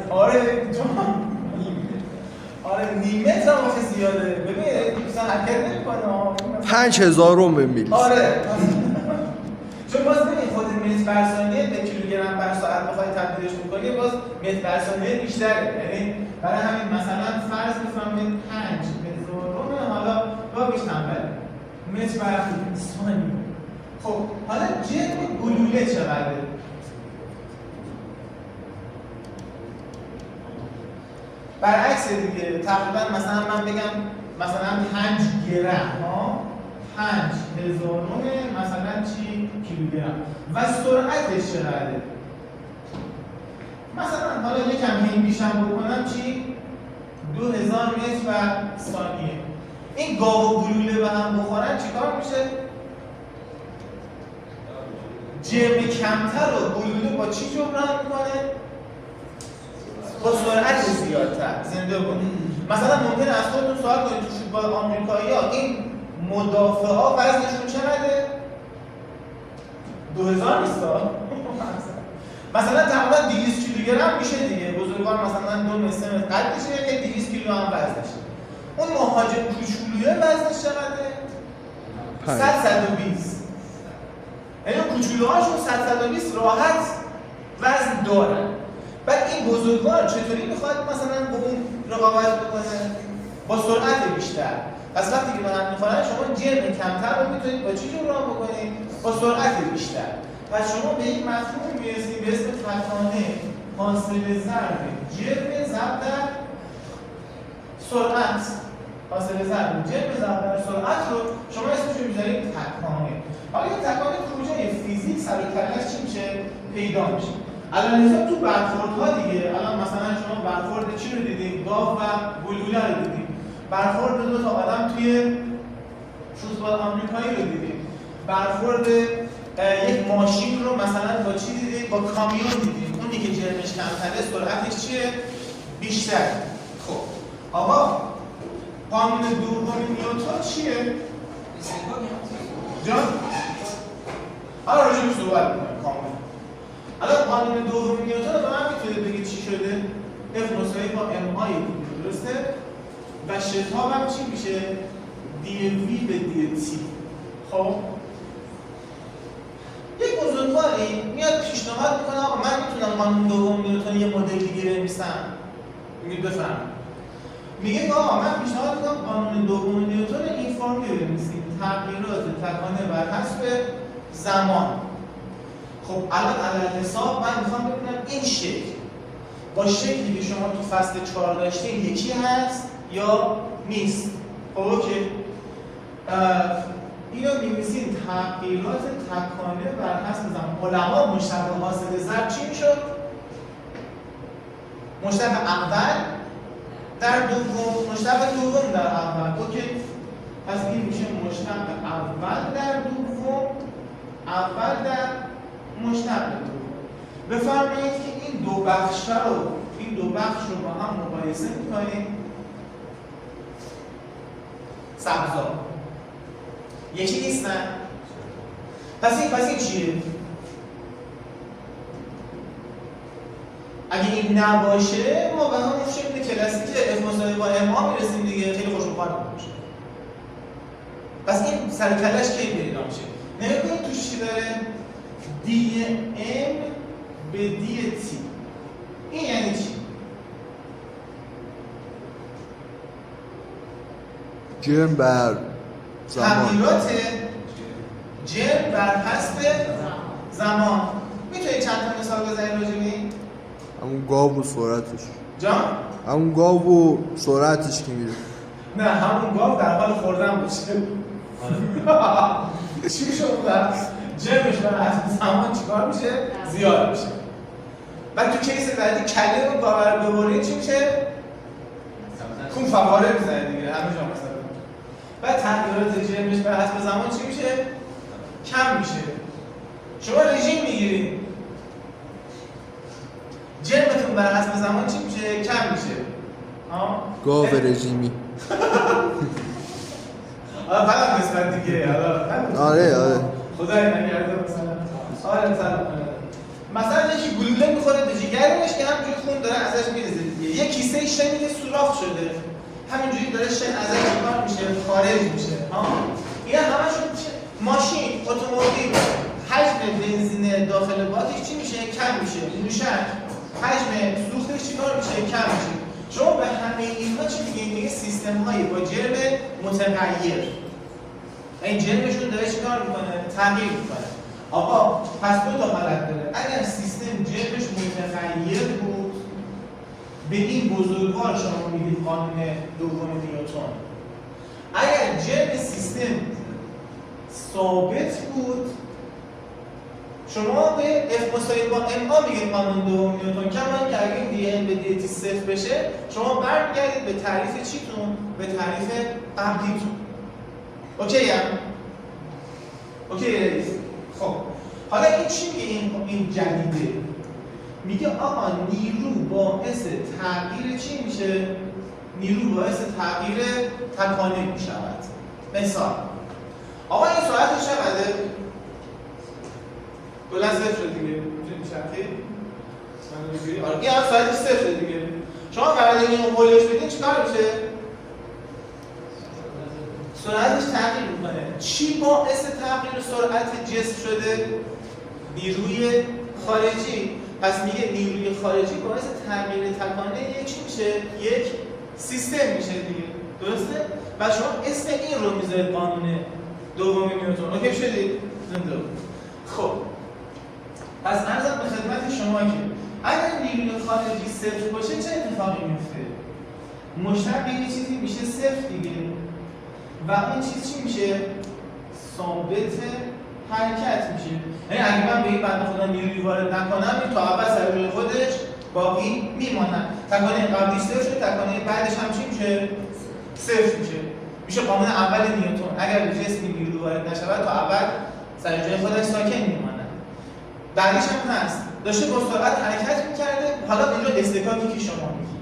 آره نیم متر هم آخه زیاده. ببین مثلا حرکت نمی‌کنه 5000 بمیرید. آره چون باز ببین خود متر بر ثانیه به کیلوگرم بخوای تبدیلش بکنی باز متر بر ثانیه بیشتره. یعنی برای همین مثلا فرض بفرمایید 5000 حالا با بیش تنبله متر بر ثانیه. خب حالا جرم گلوله چقدره؟ برعکس دیگه تقریبا مثلا من بگم مثلا 5 گرم 5000 مثلا چی کیلوگرم و سرعتش چقدره؟ مثلا حالا یکم هی بیشتر بکنم چی 2000 متر بر ثانیه. این گاو و گلوله به هم بخورن چیکار میشه؟ جرم کمتر رو گلوله با چی جبران میکنه؟ با سرعت زیادتر. زنده کنید. مثلا ممکنه از خودتون سوال کنید تو فوتبال آمریکایی‌ها این مدافعا وزنشون چقدره؟ 2000 نیست. مثلا تقریبا 200 کیلوگرم میشه دیگه. بزرگوار مثلا 2 متر قدشه که 200 کیلو هم وزنشه. اون مهاجم کوچولویه وزنش چقدره؟ 120. یعنی کوچولوهاشون 120 راحت وزن دارن. بعد این بزرگوار چطوری میخواد مثلا با اون رقابت بکنه؟ با سرعت بیشتر. پس وقتی که به هم میخورن شما جرم کمتر رو میتونید با چی جبران بکنید؟ با سرعت بیشتر. پس شما به این مفهوم میرسید به اسم تکانه فاصله ضرب جرم ضرب در سرعت. فاصله ضرب جرم ضرب در سرعت رو شما اسمش رو میذارید تکانه. حالا این تکانه کجای فیزیک سر و کله‌اش چی میشه؟ پیدا میشه. الان تو برخوردها دیگه الان مثلا شما برخورد چی رو دیدید؟ گاو و گلوله رو دیدید. برخورد دو تا آدم توی فوتبال آمریکایی رو دیدید. برخورد یک ماشین رو مثلا با چی دیدید؟ با کامیون دیدید. اونی که جرمش کمتره سرعتش چیه؟ بیشتر. خب آقا قانون دوم نیوتن چیه؟ جان؟ حالا راجع به صحبت می‌کنیم کاملا. الان قانون دوم نیوتن رو به من میتونید بگید چی شده؟ F مساوی با MI درسته؟ و شتاب هم چی میشه؟ DV به DT. خب یک بزرگواری میاد پیشنهاد میکنه آقا من میتونم قانون دوم نیوتن یه مدل دیگه بنویسم. میگید بفرمایید. میگه آقا من پیشنهاد میکنم قانون دوم نیوتن این فرمی رو بنویسیم. تغییرات تکانه بر حسب زمان. خب الان علل حساب من میخوام ببینم این شکل با شکلی که شما تو فصل 4 داشتین یکی هست یا نیست. خب اوکی. اینو می‌نویسین تغییرات تکانه بر حسب زمان. علما مشتق حاصل ضرب چی میشد؟ مشتق اول در دوم، مشتق دوم در اول. اوکی. پس این میشه مشتق اول در دوم، اول در مشتق دوم. بفرمایید که این دو بخش رو با هم مقایسه می‌کنید. سبزا یکی نیستن. پس این چیه؟ اگه این نباشه ما به همون شکل کلاسیک F مساوی با MA میرسیم دیگه. خیلی خوشمزه میشه. پس این سر کلش کی پیدا میشه؟ نگاه کنید توش چی داره؟ DM به DT. این یعنی چی؟ جرم بر زمان. تغییرات جرم بر حسب زمان. میتونید چند تا مثال بزنید راجع به این؟ همون گاو و سرعتش. جان؟ همون گاو و سرعتش که میره. نه همون گاو در حال خوردن باشه. چی شد در جرمش بر حسب زمان چیکار میشه؟ زیاد میشه. بعد تو کیس بعدی کله رو گاو رو ببرید چی میشه؟ خون فواره میزنه دیگه همه جا مثلا. بعد تغییرات جرمش بر حسب زمان چی میشه؟ کم میشه. شما رژیم میگیرید. جرمتون بر حسب زمان چی میشه؟ کم میشه. گاو رژیمی. حالا فقط نسبت دیگه. آره. خدای نگرده مثلا. آره مثلا یکی گلوله میخوره به جگرش که همینجوری خون داره ازش میریزه دیگه. یه کیسه شنی که سوراخ شده. همینجوری داره شن ازش چیکار میشه؟ خارج میشه. اینا همشون ماشین، اتومبیل حجم بنزین داخل باتش چی میشه؟ کم میشه. موشک حجم سوختش چیکار میشه؟ کم میشه. شما به همه اینها چی میگین؟ میگه سیستم هایی با جرم متغیر. این جرمشون داره چیکار میکنه؟ تغییر میکنه. آقا پس دو تا حالت داره. اگر سیستم جرمش متغیر بود به این بزرگوار شما میگید قانون دوم نیوتن. اگر جرم سیستم ثابت بود شما به F=ma میگید قانون دوم نیوتن. کما که اگه dN به dt صفر بشه شما برمیگردید به تعریف چیتون؟ به تعریف قبلیتون. اوکی هم؟ اوکی رئیس؟ خب حالا این چی میگه این جدیده؟ میگه آقا نیرو باعث تغییر چی میشه؟ نیرو باعث تغییر تکانه میشود. مثال آقا این سرعتش چقدره؟ کلا صفر دیگه. میتونی چرخی؟ من بگیری؟ آره این هم سرعتش صفر دیگه. شما قرار این قولش بدین چیکار میشه؟ سرعتش تغییر میکنه. چی باعث تغییر سرعت جسم شده؟ نیروی خارجی. پس میگه نیروی خارجی باعث تغییر تکانه یک چی میشه؟ یک سیستم میشه دیگه. درسته؟ و شما اسم این رو میذارید قانون دوم نیوتن. اوکی شدید؟ زنده. خب پس عرضم به خدمت شما که اگر نیروی خارجی صفر باشه چه اتفاقی میفته؟ مشتق به یه چیزی میشه صفر دیگه و این چیز چی میشه؟ ثابت حرکت میشه. یعنی اگه من به این بنده خدا نیروی وارد نکنم این تا ابد سر جای خودش باقی میماند. تکانه قبلی صفر شد، تکانه بعدش هم چی میشه؟ صفر میشه. میشه قانون اول نیوتن. اگر به جسمی نیروی وارد نشود تا ابد سر جای خودش ساکن میماند. بعدش هم هست داشته با سرعت حرکت میکرده. حالا اینجا استکاکی که شما میگی،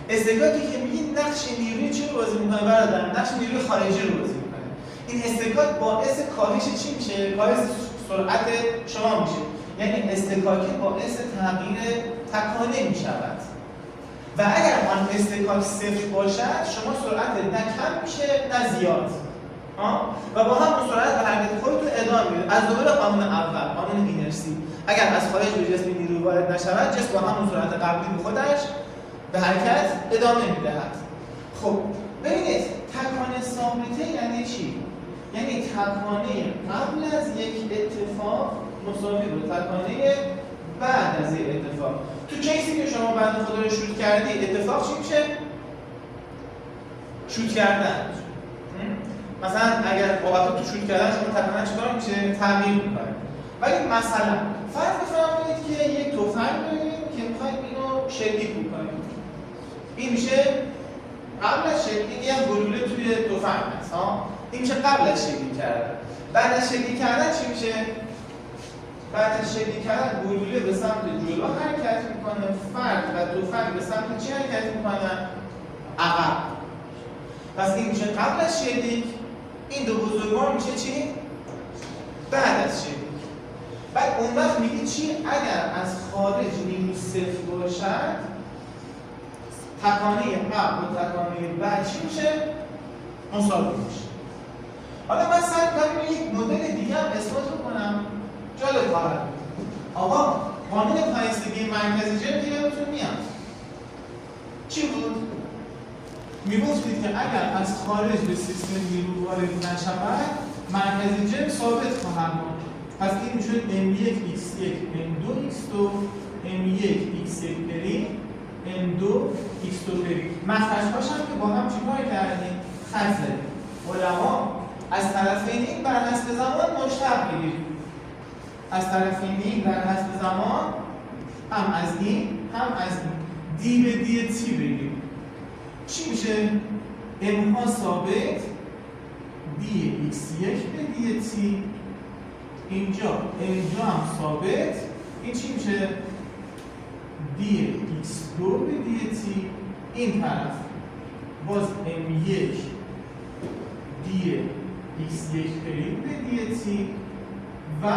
استکاکی که میگی نقش نیروی چی رو بازی میکنه برادر؟ نقش نیروی خارجی رو بازی میکنه. این استکاک باعث کاهش چی میشه؟ کاهش سرعت شما میشه. یعنی استکاکی باعث تغییر تکانه میشود. و اگر آن استکاک صفر باشد شما سرعت نه کم میشه نه زیاد. و با همون سرعت به حرکت خودتون ادامه میدید. از دوباره قانون اول، قانون اینرسی. اگر از خارج به جسم نیروی وارد نشود جسم با همون سرعت قبلی به خودش به حرکت ادامه میدهد. خب ببینید تکانه ثابته یعنی چی؟ یعنی تکانه قبل از یک اتفاق مساوی با تکانه بعد از یک اتفاق. تو کیسی که شما بنده خدا رو شوت کردی اتفاق چی میشه؟ شوت کردن. مثلا اگر بابت تو شوت کردن شما تکانه چیکار میشه؟ تغییر میکنه. ولی مثلا فرض بفرمایید که یک تفنگ داریم که میخوایم اینو شلیک بکنیم. این میشه قبل از شلیک یه گلوله توی تفنگ هست. این میشه قبل از شلیک کردن. بعد از شلیک کردن چی میشه؟ بعد از شلیک کردن گلوله به سمت جلو حرکت میکنه، فرد و تفنگ به سمت چی حرکت میکنن؟ عقب. پس این میشه قبل از شلیک. این دو بزرگوار میشه چی؟ بعد از شلیک. بعد اون وقت میگی چی؟ اگر از خارج نیرو صفر باشد تکانه قبل و تکانه بعد چی میشه؟ مساوی میشه. حالا من سعی کنم یک مدل دیگه هم اثبات کنم جالب خواهد بود. آقا قانون پایستگی مرکزی جرم دیگه بهتون میاد. چی بود؟ میگفتید که اگر از خارج به سیستم نیرو وارد نشود مرکزی جرم ثابت خواهد بود. پس این میشه M1x1 M2x2 M1x1 پریم M2x2 پریم. مخرج‌هاش هم که با هم چیکار کردیم؟ خط زدیم. علما از طرفین این بر حسب زمان مشتق بگیریم. از طرفین این بر حسب زمان هم از این هم از این دی به دی تی بگیریم. چی میشه؟ M ها ثابت دی x1 به دی تی، اینجا هم ثابت. این چی میشه؟ دی x2 به دی تی. این طرف باز M1 دی x1 پریم به دی تی و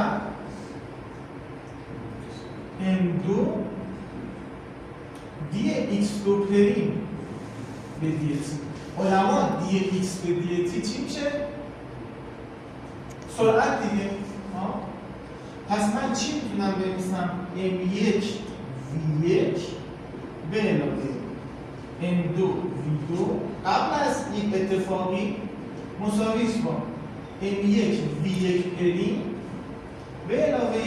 M2 دی x2 پریم به دی تی. علما دی x به دی تی چی میشه؟ سرعت دیگه. پس من چی میتونم بنویسم؟ M1 V1 به علاوه M2 V2 قبل از این اتفاقی مساویش با M1 V1 پریم به علاوه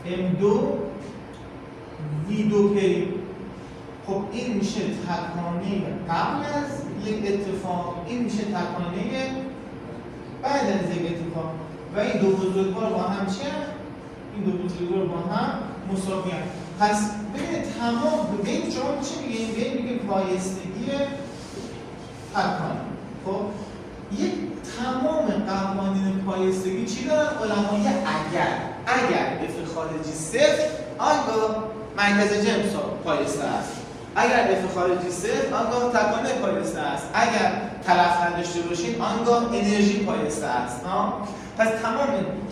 M2 V2 پریم. خب این میشه تکانه قبل از یک اتفاق، این میشه تکانه بعد از یک اتفاق و این دو بزرگوار با هم چی هم؟ این دو بزرگوار با هم مساوی هم. پس ببینید تمام ببین شما چی میگیم؟ میگیم پایستگی تکانه. خب یک تمام قوانین پایستگی چی دارن؟ علمای اگر اف خارجی صفر آنگاه مرکز جمع پایسته است. اگر اف خارجی صفر آنگاه تکانه پایسته است. اگر تلف نداشته باشید آنگاه انرژی پایسته است. پس تمام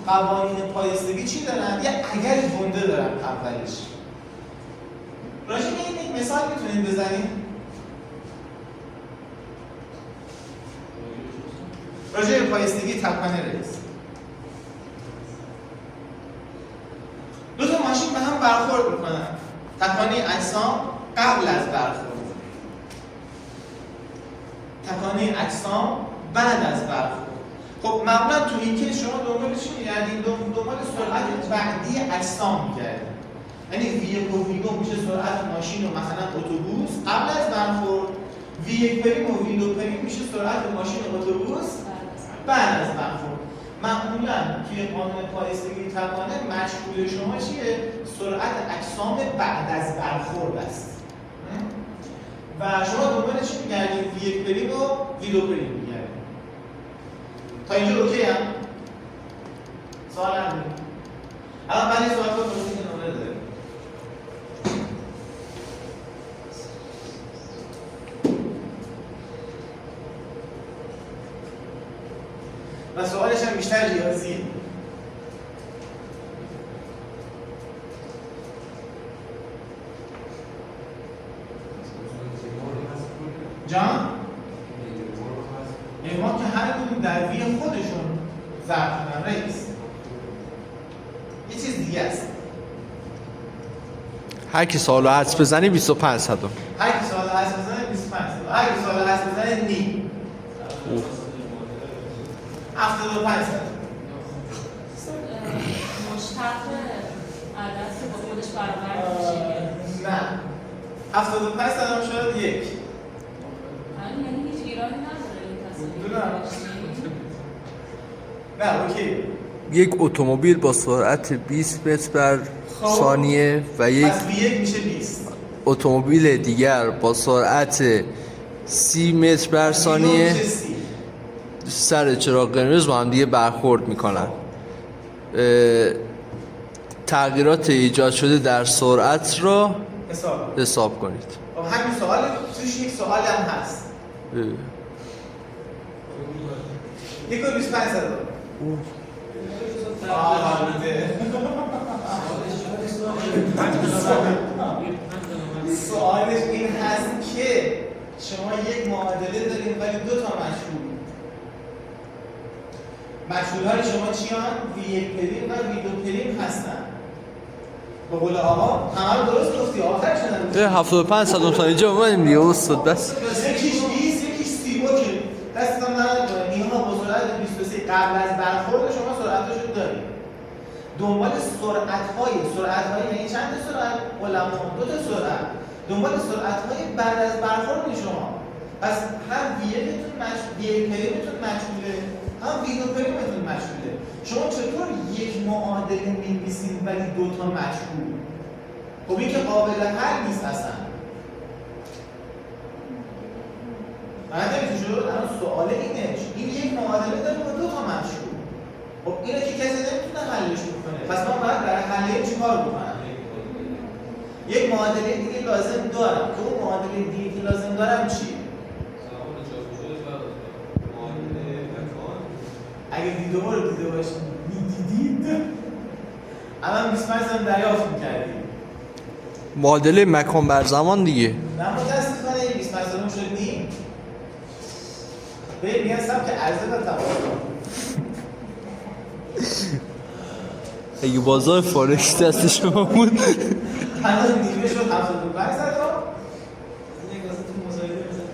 قوانین پایستگی چی دارن؟ یه اگر گنده دارن اولش. راجع به این یک مثال میتونید بزنید؟ راجع به پایستگی تکانه رئیس. دو تا ماشین به هم برخورد میکنن. تکانه اجسام قبل از برخورد. تکانه اجسام بعد از برخورد. خب معمولا تو این کیس شما دنبال چی می‌گردید؟ دنبال سرعت بعدی اجسام می‌گردید. یعنی V1 و V2 میشه سرعت ماشین و مثلا اتوبوس قبل از برخورد. V1 پریم و V2 پریم میشه سرعت ماشین و اتوبوس بعد از برخورد. معمولا توی قانون پایستگی تکانه مشغول شما چیه؟ سرعت اجسام بعد از برخورد است. و شما دنبال چی می‌گردید؟ V1 پریم و V2 پریم می‌گردید. تا اینجا اوکی هم؟ سوال نداریم. الان من این سوال رو پرسید که نمونه داریم. و سوالش هم بیشتر ریاضیه. جان؟ ما که هر کدوم در وی خودشون ضرب کنن رئیس. یه چیز دیگه است. هر کی سوالو حدس بزنی 25 صدم. هر کی سوالو حدس بزنه 25 صدم. هر کی سوالو حدس بزنه نیم. 75 صدم. مشتق عدد که با خودش برابر میشه. نه. 75 صدم شد یک. یعنی هیچ ایرادی نداره این تصمیم. نه اوکی. یک اتومبیل با سرعت 20 متر بر ثانیه و یک پس V1 میشه 20. اتومبیل دیگر با سرعت 30 متر بر ثانیه سر چراغ قرمز با هم دیگه برخورد میکنن. تغییرات ایجاد شده در سرعت را حساب کنید. همین سوال توش یک سوال هم هست. یک و 25 صدم. سوالش این هست که شما یک معادله دارید ولی دو تا مشغول. مشغول‌های شما چیان؟ V1 پریم و V2 پریم هستن. به قول آقا همه رو درست گفتی آخر شدن. 75 صدم تا اینجا اومدیم دیگه استاد بس. یکیش 20 یکیش 30 اوکی. دستتون نرد اینها با سرعت 23 قبل از برخورد شما سرعتشو دارید. دنبال سرعت‌های یعنی چند تا سرعت؟ علما دو تا سرعت. دنبال سرعت‌های بعد از برخورد شما. پس هم V1تون پریمتون مشغوله، هم V2 پریمتون مشغوله. شما چطور یک معادله می‌نویسید ولی دو تا مشغول؟ خب این که قابل حل نیست اصلا. شد الان سوال اینه این یک معادله داره با دو تا مشغول. خب اینو که کسی نمیتونه حلش بکنه. پس من باید برای حل چیکار بکنم؟ یک معادله دیگه لازم دارم. که اون معادله دیگه که لازم دارم چی؟ اگه ویدیو رو دیده باشید میدیدید الان 25 سال دریافت می‌کردید. معادله مکان بر زمان دیگه. نه متاسفانه این 25 سالم شد نیم. به میگن سبک عرضه و تفاضل. اگه بازار فارکس دست شما بود هنوز نیمه شد 75 تا.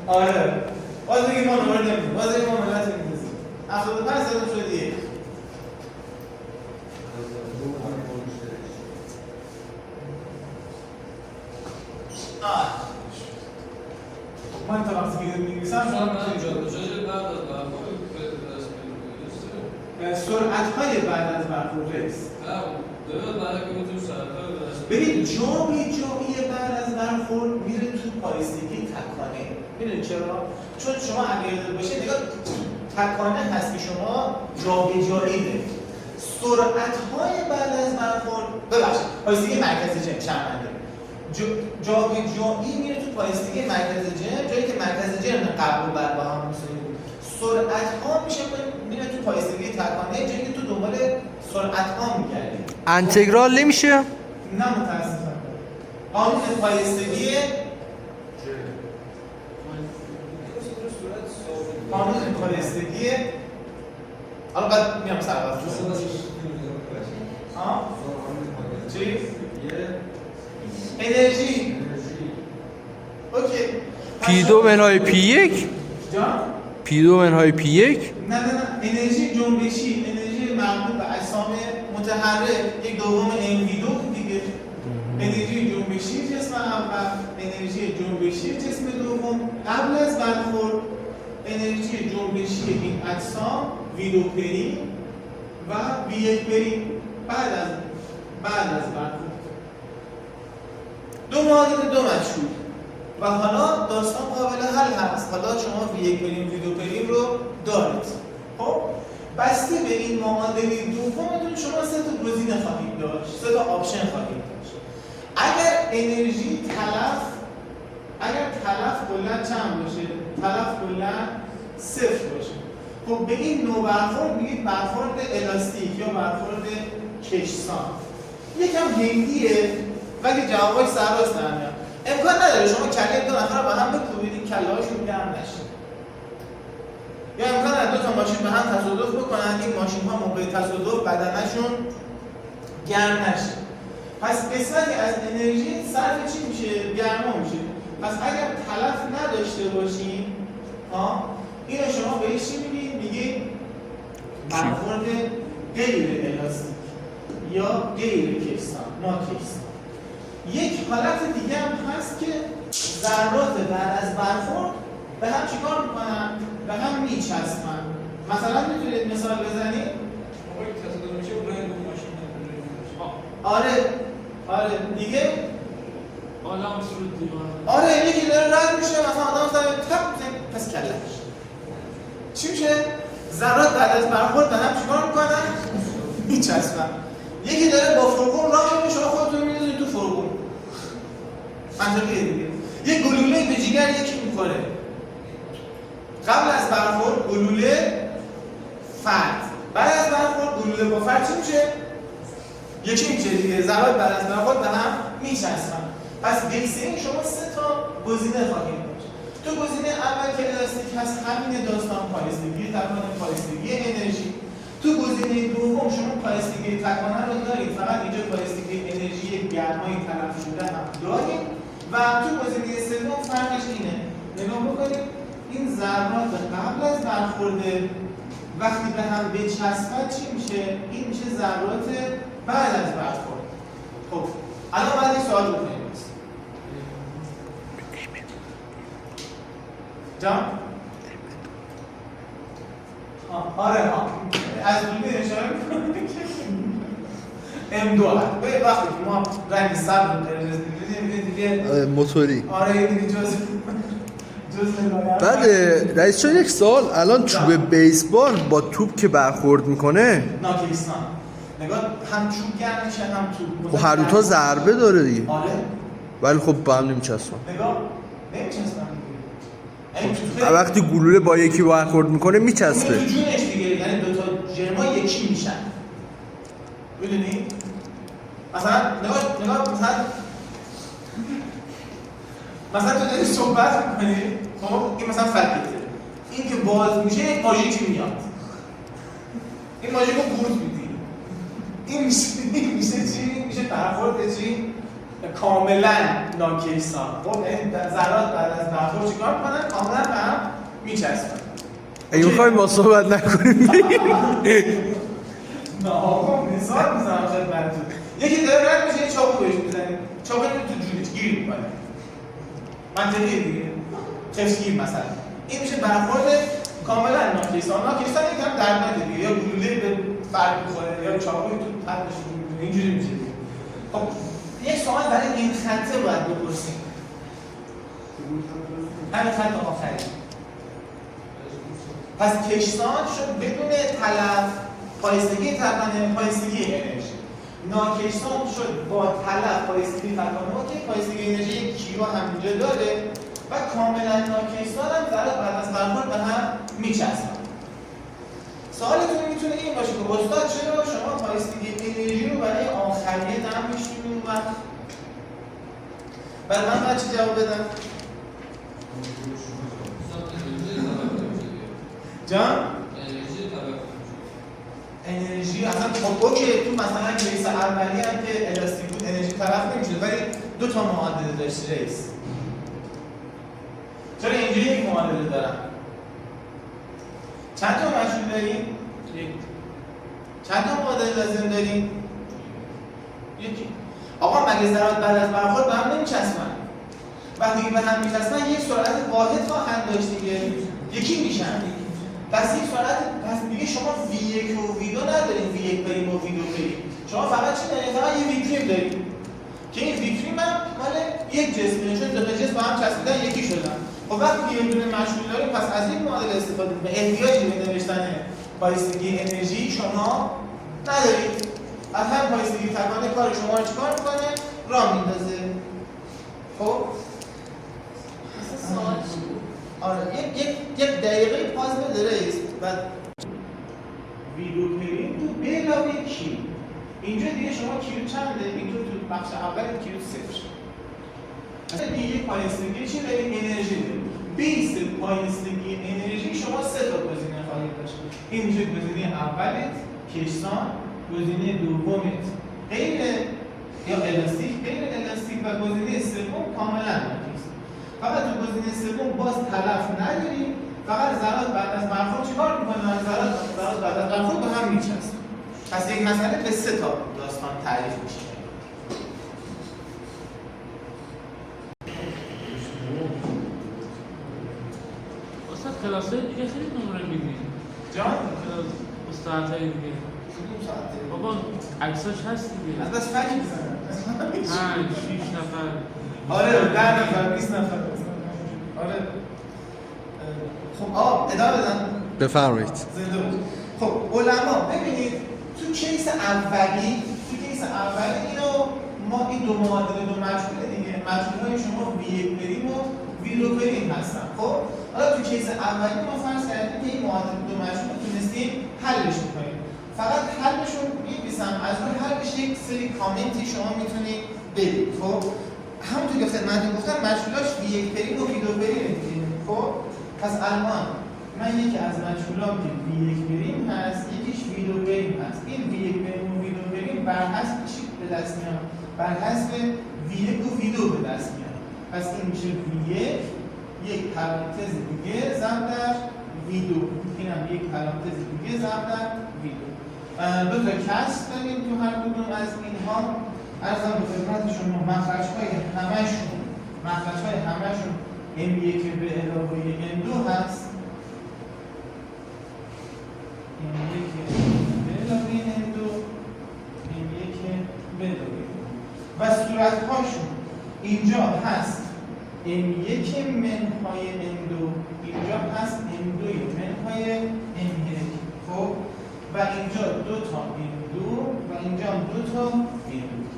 آره باز بگیم ما نماره نمیدیم، باز بگیم ما ملت میدیم 75 تا شد یک. من تا وقتی که می‌نویسم سرعت‌های بعد از برخورد رئیس. ببین جایی بعد از برخورد میره تو پایستگی تکانه. میدونی چرا؟ چون شما اگه یاد باشه نگاه تکانه هست که شما جابجایی دارید. سرعت‌های بعد از برخورد ببخشید پایستگی مرکزی چرمنده. جابجایی میره تو پایستگی مرکز جرم، جایی که مرکز جرم قبل و بعد با هم مساوی. سرعت‌ها میره تو پایستگی تکانه، جایی که تو دنبال سرعت‌ها می‌گردی. انتگرال نمیشه؟ نه متأسفانه. قانون پایستگی حالا بعد میام سر وقت. چی؟ انرژی. اوکی. پی دو منهای پی یک؟ جان؟ پی دو منهای پی یک؟ نه انرژی جنبشی، انرژی مربوط به اجسام متحرک یک دوم NV2 دیگه. انرژی جنبشی جسم اول، انرژی جنبشی جسم دوم قبل از برخورد، انرژی جنبشی این اجسام V2 پری و V1 پری بعد از برخورد. دو معادله دو مجهول و حالا داستان قابل حل هست. حالا شما V1 پریم V2 پریم رو دارید. خب بسته به این معادله دومتون شما سه تا گزینه خواهید داشت، سه تا آپشن خواهید داشت. اگر انرژی تلف کلا چند باشه؟ تلف کلا صفر باشه. خب به این نوع برخورد میگید برخورد الاستیک یا برخورد کشسان. یکم هندیه ولی جوابش سرراست در میاد. امکان نداره شما کله دو نفر با هم بکوبید این کله هاشون گرم نشه. یا امکان نداره دو تا ماشین به هم تصادف بکنن این ماشین ها موقع تصادف بدنشون گرم نشه. پس قسمتی از انرژی صرف چی میشه؟ گرما میشه. پس اگر تلف نداشته باشین اینو شما بهش چی میگید؟ میگید برخورد غیر الاستیک یا غیر کشسان، ناکشسان. یک حالت دیگه هم هست که ذرات بعد از برخورد به هم چیکار میکنن؟ به هم میچسبن. مثلا میتونید مثال بزنید؟ آره دیگه آره یکی داره رد میشه مثلا آدم سر تپ میزنه پس کلش چی میشه؟ ذرات بعد از برخورد به هم چیکار میکنن؟ میچسبن. یکی داره با فرقون راه میره شما خودتون می‌ریزید تو فرقون. منطقیه دیگه. یک گلوله به جیگر یکی می‌خوره. قبل از برخورد گلوله فرد. بعد از برخورد گلوله با فرد چی میشه؟ یکی میشه دیگه. ذرات بعد از برخورد به هم میچسبن. پس بیسین شما سه تا گزینه خواهید داشت. تو گزینه اول که الاستیک هست همین داستان پایستگی تکانه پایستگی انرژی. تو گزینه دوم شما پایستگی تکانه رو دارید، فقط اینجا پایستگی انرژی گرمای تلف شده هم دارید و تو گزینه سوم فرقش اینه. نگاه بکنید این ذرات قبل از برخورد وقتی به هم بچسبن چی میشه؟ این میشه ذرات بعد از برخورد. خب الان باید این سوال بکنیم. جان؟ آره از دوربین اشاره می‌کنم M2 هست. وقتی که ما رنگ سبز رو قرمز می‌بینیم دیگه موتوری. آره دیگه جز بعد رئیس جان یک سوال، الان چوب بیسبال با توپ که برخورد میکنه ناکشسان. نگاه هم چوب گرم میشه هم توپ. و هر دو تا ضربه داره دیگه. آره. ولی خب با هم نمیچسبن. نگاه نمیچسبن دیگه. وقتی گلوله با یکی برخورد میکنه میچسبه. تو جونش دیگه یعنی دو تا جرما یکی میشن. میدونی؟ مثلا نگاه مثلا تو داری صحبت میکنی خب این مثلا فکته این که باز میشه یک ماژیکی میاد این ماژیک رو قورت میدی این میشه چی؟ میشه برخورد چی؟ کاملا ناکیسان. خب این ذرات بعد از برخورد چیکار میکنن؟ کاملا به هم میچسبن. اگه میخوایم با صحبت نکنیم نه آقا مثال میزنم شاید براتون. یکی داره رد میشه یه چاقو بهش میزنیم، چاقو تو جونش گیر میکنه. منطقیه دیگه. خفگیر مثلا. این میشه برخورد کاملا ناکیسان. ناکیسان یکم دردناکه دیگه، یا گلوله به فرد میخوره یا چاقوی تو قلبش میکنه، اینجوری میشه دیگه. خب یک سوال برای این خطه باید بپرسیم. همین خط آخری. پس کشسان شد بدون تلف پایستگی تکانه پایستگی انرژی. ناکشسان شد با تلف پایستگی تکانه که پایستگی انرژی یک کیلو همینجا داره و کاملا ناکشسان هم ذرات بعد از برخورد به هم میچسبن. سوالتون میتونه این باشه که استاد چرا شما پایستگی انرژی رو برای آخریه دم میشونید و بعد من باید چی جواب بدم؟ جان؟ انرژی اصلا خب اوکی تو مثلا کیس اولی هم که الاستیک بود انرژی طرف نمیشه ولی دو تا معادله داشت رئیس. چرا اینجا یک معادله دارم؟ چند تا مشغول داریم؟ یک. چند تا معادله لازم داریم؟ یکی. آقا مگه ذرات بعد از برخورد به هم نمیچسبن؟ وقتی که به هم میچسبن یک سرعت واحد خواهند داشت دیگه. یکی میشن. پس یک سرعت پس دیگه شما V1 و V2 ندارین، V1 بریم و V2 بریم. شما فقط چی دارین؟ فقط یه V پریم دارین. که این V پریم هم مال یک جسمه، چون دو تا جسم با هم چسبیدن یکی شدن. خب وقتی که یه دونه مشغول داریم پس از این معادله استفاده به احتیاجی به نوشتن پایستگی انرژی شما ندارید. از هم پایستگی تکانه کار شما رو چیکار میکنه؟ راه میندازه. خب سوال چی؟ آره یک دقیقه پاز بده رئیس و ویدیو پریم تو به علاوه کیلو. اینجا دیگه شما کیلو چنده؟ اینجا تو بخش اول کیلو صفر. مثلا دیگه پایستگی چی داریم؟ انرژی داریم. بیس پایستگی انرژی شما سه تا گزینه خواهید داشت. این میشه گزینه اولت کشسان، گزینه دومت غیر یا الاستیک، غیر الاستیک و گزینه سوم کاملا ناقص. فقط تو گزینه سوم باز تلف نداریم، فقط ذرات بعد از برخورد چیکار میکنن؟ ذرات بعد از برخورد به هم میچسبن. پس یک مسئله به سه تا داستان تعریف میشه. استاد کلاسای دیگه خیلی نمره میدید. جان؟ کلاس استادهای دیگه. کدوم ساعته؟ بابا عکساش هست دیگه. از بس فکر میزنم. 5 6 نفر. آره 10 نفر 20 نفر. آره. خب ادامه بدم. بفرمایید. زنده بود. خب علما ببینید تو کیس اولی اینو ما این دو معادله دو مجهوله دیگه مجهول‌های شما V1 بریم و V2 بریم هستن. خب حالا تو کیس اولی ما فرض کردیم که این معادله دو مجهول تونستیم حلش کنیم. فقط حلشون می‌نویسم از روی حلش یک سری کامنتی شما میتونید بدید. خب همونطور که خدمتتون گفتم مجهولاش V1 بریم و V2 بریم دیگه. خب پس الان من یکی از مجهولام که V1 بریم هست، یکیش V2 بریم هست. این V1 بریم و V2 بریم بر حسب چی به دست میاد؟ بر حسب V1 و V2 به دست میاد. پس این میشه V1 یک پرانتز دیگه ضرب در V2. اینم یک پرانتز دیگه ضرب در V2. دو تا کسر داریم تو هر کدوم از اینها. عرضم به خدمت شما مخرج‌های همه‌شون M1 به علاوه M2 هست. M1 به علاوه M2 M1 به علاوه و صورت‌هاشون اینجا هست M1 منهای M2 اینجا هست M2 منهای M1. خب و اینجا دو تا M2 و اینجا دو تا M2.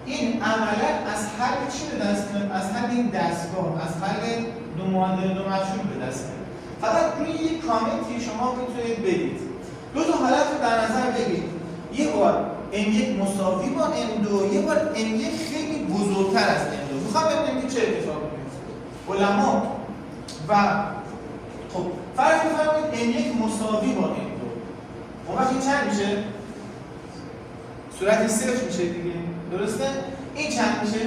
این عملا از حل چی به دست میاد؟ از حل این دستگاه، از حل دو معادله دو مجهول به دست میاد. فقط روی یک کامنتی شما میتونید بدید. دو تا حالت رو در نظر بگیرید. یه بار M1 مساوی با M2، یه بار M1 خیلی بزرگتر از M2. میخوام ببینیم که چه اتفاقی میفته. علما و خب فرض بفرمایید M1 مساوی با M2. اون وقت چند میشه؟ سرعت صفر میشه دیگه، درسته؟ این چند میشه؟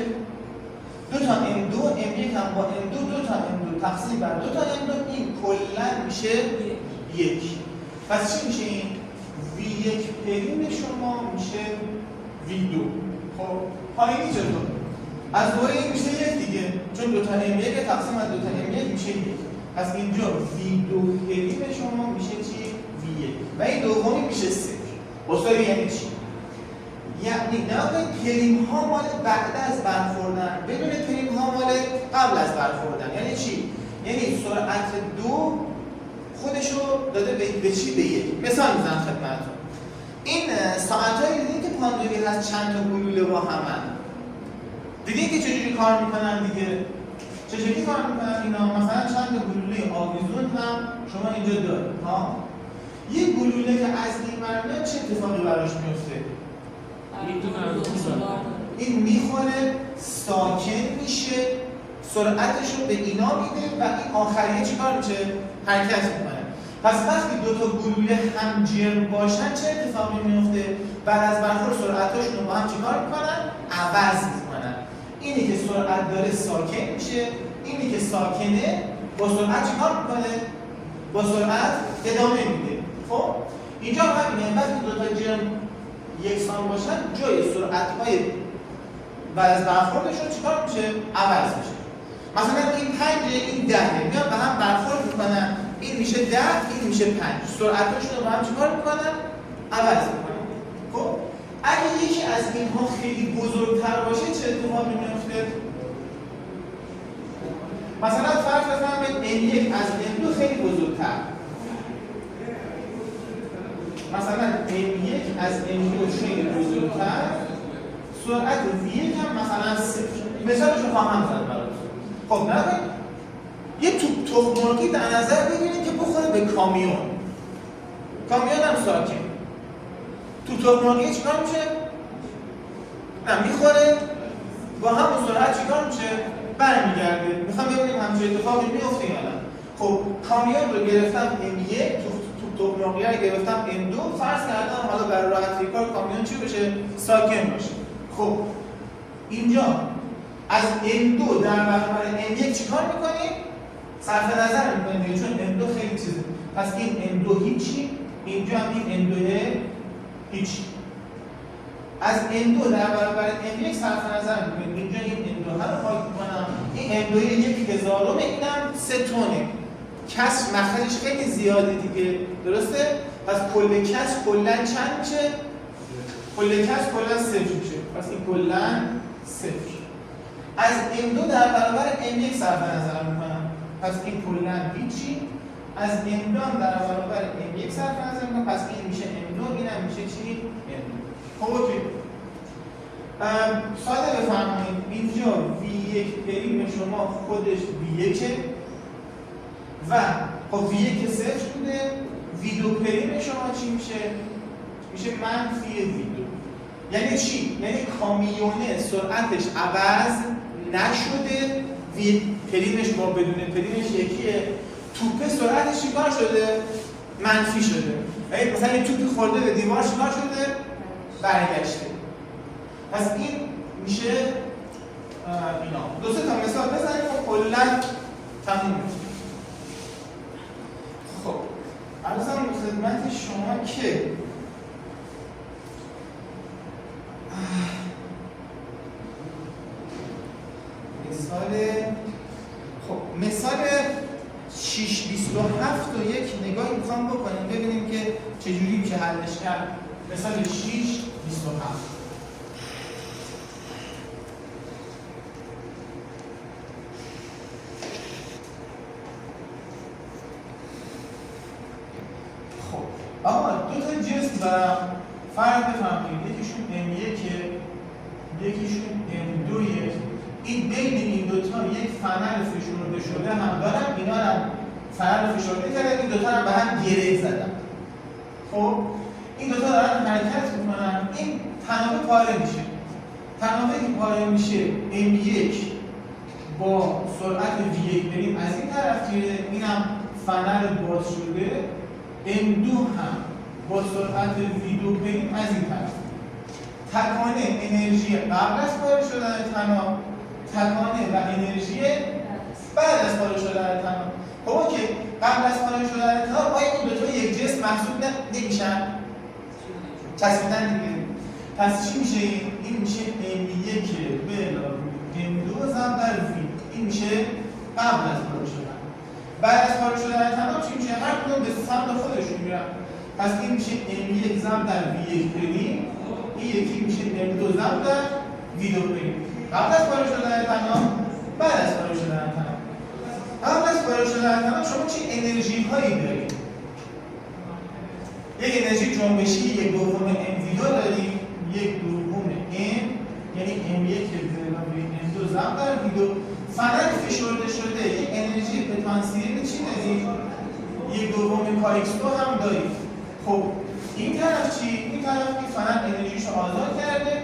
2 تا m2 m1 هم با m2 2 تا m2 تقسیم بر 2 تا m2 این کلا میشه 1. پس چی میشه این؟ v1 پریم شما میشه v2. خب پایینی چطور؟ از دوره این میشه 1 دیگه، چون 2 تا m1 تقسیم بر 2 تا m1 میشه 1. پس اینجا v2 پریم شما میشه چی؟ v1 و این دومی میشه 0. اصلا یعنی چی؟ یعنی نگاه پریم ها مال بعد از برخوردن، بدون پریم ها مال قبل از برخوردن. یعنی چی؟ یعنی سرعت 2 خودشو داده به چی؟ به 1. مثال میزنم خدمتتون. این ساعتایی دیدین که پاندولی هست چند تا گلوله با همن، دیدین که چجوری کار میکنن دیگه؟ چجوری کار میکنن اینا؟ مثلا چند تا گلوله آویزون هم شما اینجا دارید ها. یه گلوله که از این ور چه اتفاقی براش میفته؟ این میخوره، ساکن میشه، سرعتش رو به اینا میده و این آخریه چیکار میشه؟ حرکت میکنه. پس وقتی دو تا گلوله هم جرم باشن چه اتفاقی میفته؟ بعد از برخورد سرعتاشون رو با هم چیکار میکنن؟ عوض میکنن. اینی که سرعت داره ساکن میشه، اینی که ساکنه با سرعت چیکار میکنه؟ با سرعت ادامه میده. خب اینجا همینه، وقتی دو تا جرم یکسان باشن جای سرعت‌های بعد از برخوردشون چیکار میشه؟ عوض میشه. مثلا این 5 این 10 میان به هم برخورد میکنن، این میشه 10 این میشه 5. سرعتاشون رو با هم چیکار میکنن؟ عوض میکنن. خب اگه یکی از اینها خیلی بزرگتر باشه چه اتفاقی میفته؟ مثلا فرض بفرمایید n1 از n2 خیلی بزرگتر. مثلا m1 از m2 خیلی بزرگتر، سرعت v1 هم مثلا 0. مثالش رو خواهم زد براتون. خب نباید یه تخم مرغی در نظر بگیرید که بخوره به کامیون. کامیون هم ساکن. تو تخم مرغی چیکار میشه؟ نه میخوره، با همون سرعت چیکار میشه؟ برمیگرده. میخوام ببینیم همچین اتفاقی میفته یا نه. خب کامیون رو گرفتم m1، تو تخم مرغی رو گرفتم m2، فرض کردم حالا برای راحتی کار کامیون چی بشه؟ ساکن باشه. خب اینجا از m2 در برابر m1 چیکار میکنیم؟ صرف نظر میکنیم چون m2 خیلی چیزه. پس این m2 هیچی، اینجا هم این m2 هیچی. از m2 در برابر m1 صرف نظر میکنیم، اینجا این m2 ها رو خاک میکنم، این m2 1/1000 اینم 3 تونه. کسر مخرجش خیلی زیاده دیگه، درسته؟ پس کل کسر کلا چند میشه؟ کل کسر کلا 0 میشه. پس این کلا 0. از m2 در برابر m1 صرف نظر میکنم، پس این کلا هیچی. از m2 در برابر m1 صرف نظر میکنم، پس این میشه m2، اینم میشه چی؟ m2. خب اوکی. ساده بفرمایید اینجا v1 پریم شما خودش v1 و خب v1 صفر بوده، v2 پریم شما چی میشه؟ میشه منفی v2. یعنی چی؟ یعنی کامیونه سرعتش عوض نشده، v پریمش با بدون پریمش یکیه، توپه سرعتش چیکار شده؟ منفی شده. یعنی مثلا یه توپی خورده به دیوار چیکار شده؟ برگشته. پس این میشه اینا. دو سه تا مثال بزنیم و کلا تموم میشه. خب عرضم خدمت شما که مثال 627 رو یک نگاهی میخوام بکنیم ببینیم که چجوری میشه حلش کرد. مثال 627 آقا دو تا جسم دارم، فرق بفهمید یکیشون m1 یکیشون m2. این بین این دوتا یک فنر فشرده شده هم دارم، اینا هم فنر فشرده کردن، این دوتا هم به هم گره زدن. خب این دوتا دارن حرکت میکنن، این تنابه پاره میشه. تنابه که پاره میشه m1 با سرعت v1 بریم از این طرف گیره، این هم فنر باز شده، m2 هم با سرعت v2 بریم از این طرف. تکانه انرژی قبل از خارج شدن طناب، تکانه و انرژی بعد از خارج شدن طناب. خب که قبل از خارج شدن طناب آیا این دو تا یک جسم محسوب نمیشن؟ چسبیدن دیگه. پس چی میشه این؟ این میشه M1 به علاوه M2 ضرب در V. این میشه قبل از خارج شدن. بعد از خارج شدن طناب چی میشه؟ هر کدوم به سمت خودشون میرن. پس این میشه M1 ضرب در V1 پریم. این یکی میشه M2 ضرب در V2 پریم. قبل از خارج شدن طناب، بعد از خارج شدن طناب. قبل از خارج شدن طناب شما چه انرژی هایی دارید؟ یک انرژی جنبشی یک دوم M V2 داریم، یک دوم M یعنی M1 به علاوه M2 ضرب در V2. فقط فشرده شده یک انرژی پتانسیلی چی داریم؟ یک دوم پای X2 هم داریم. خب این طرف چی؟ این طرف که فقط انرژیشو آزاد کرده.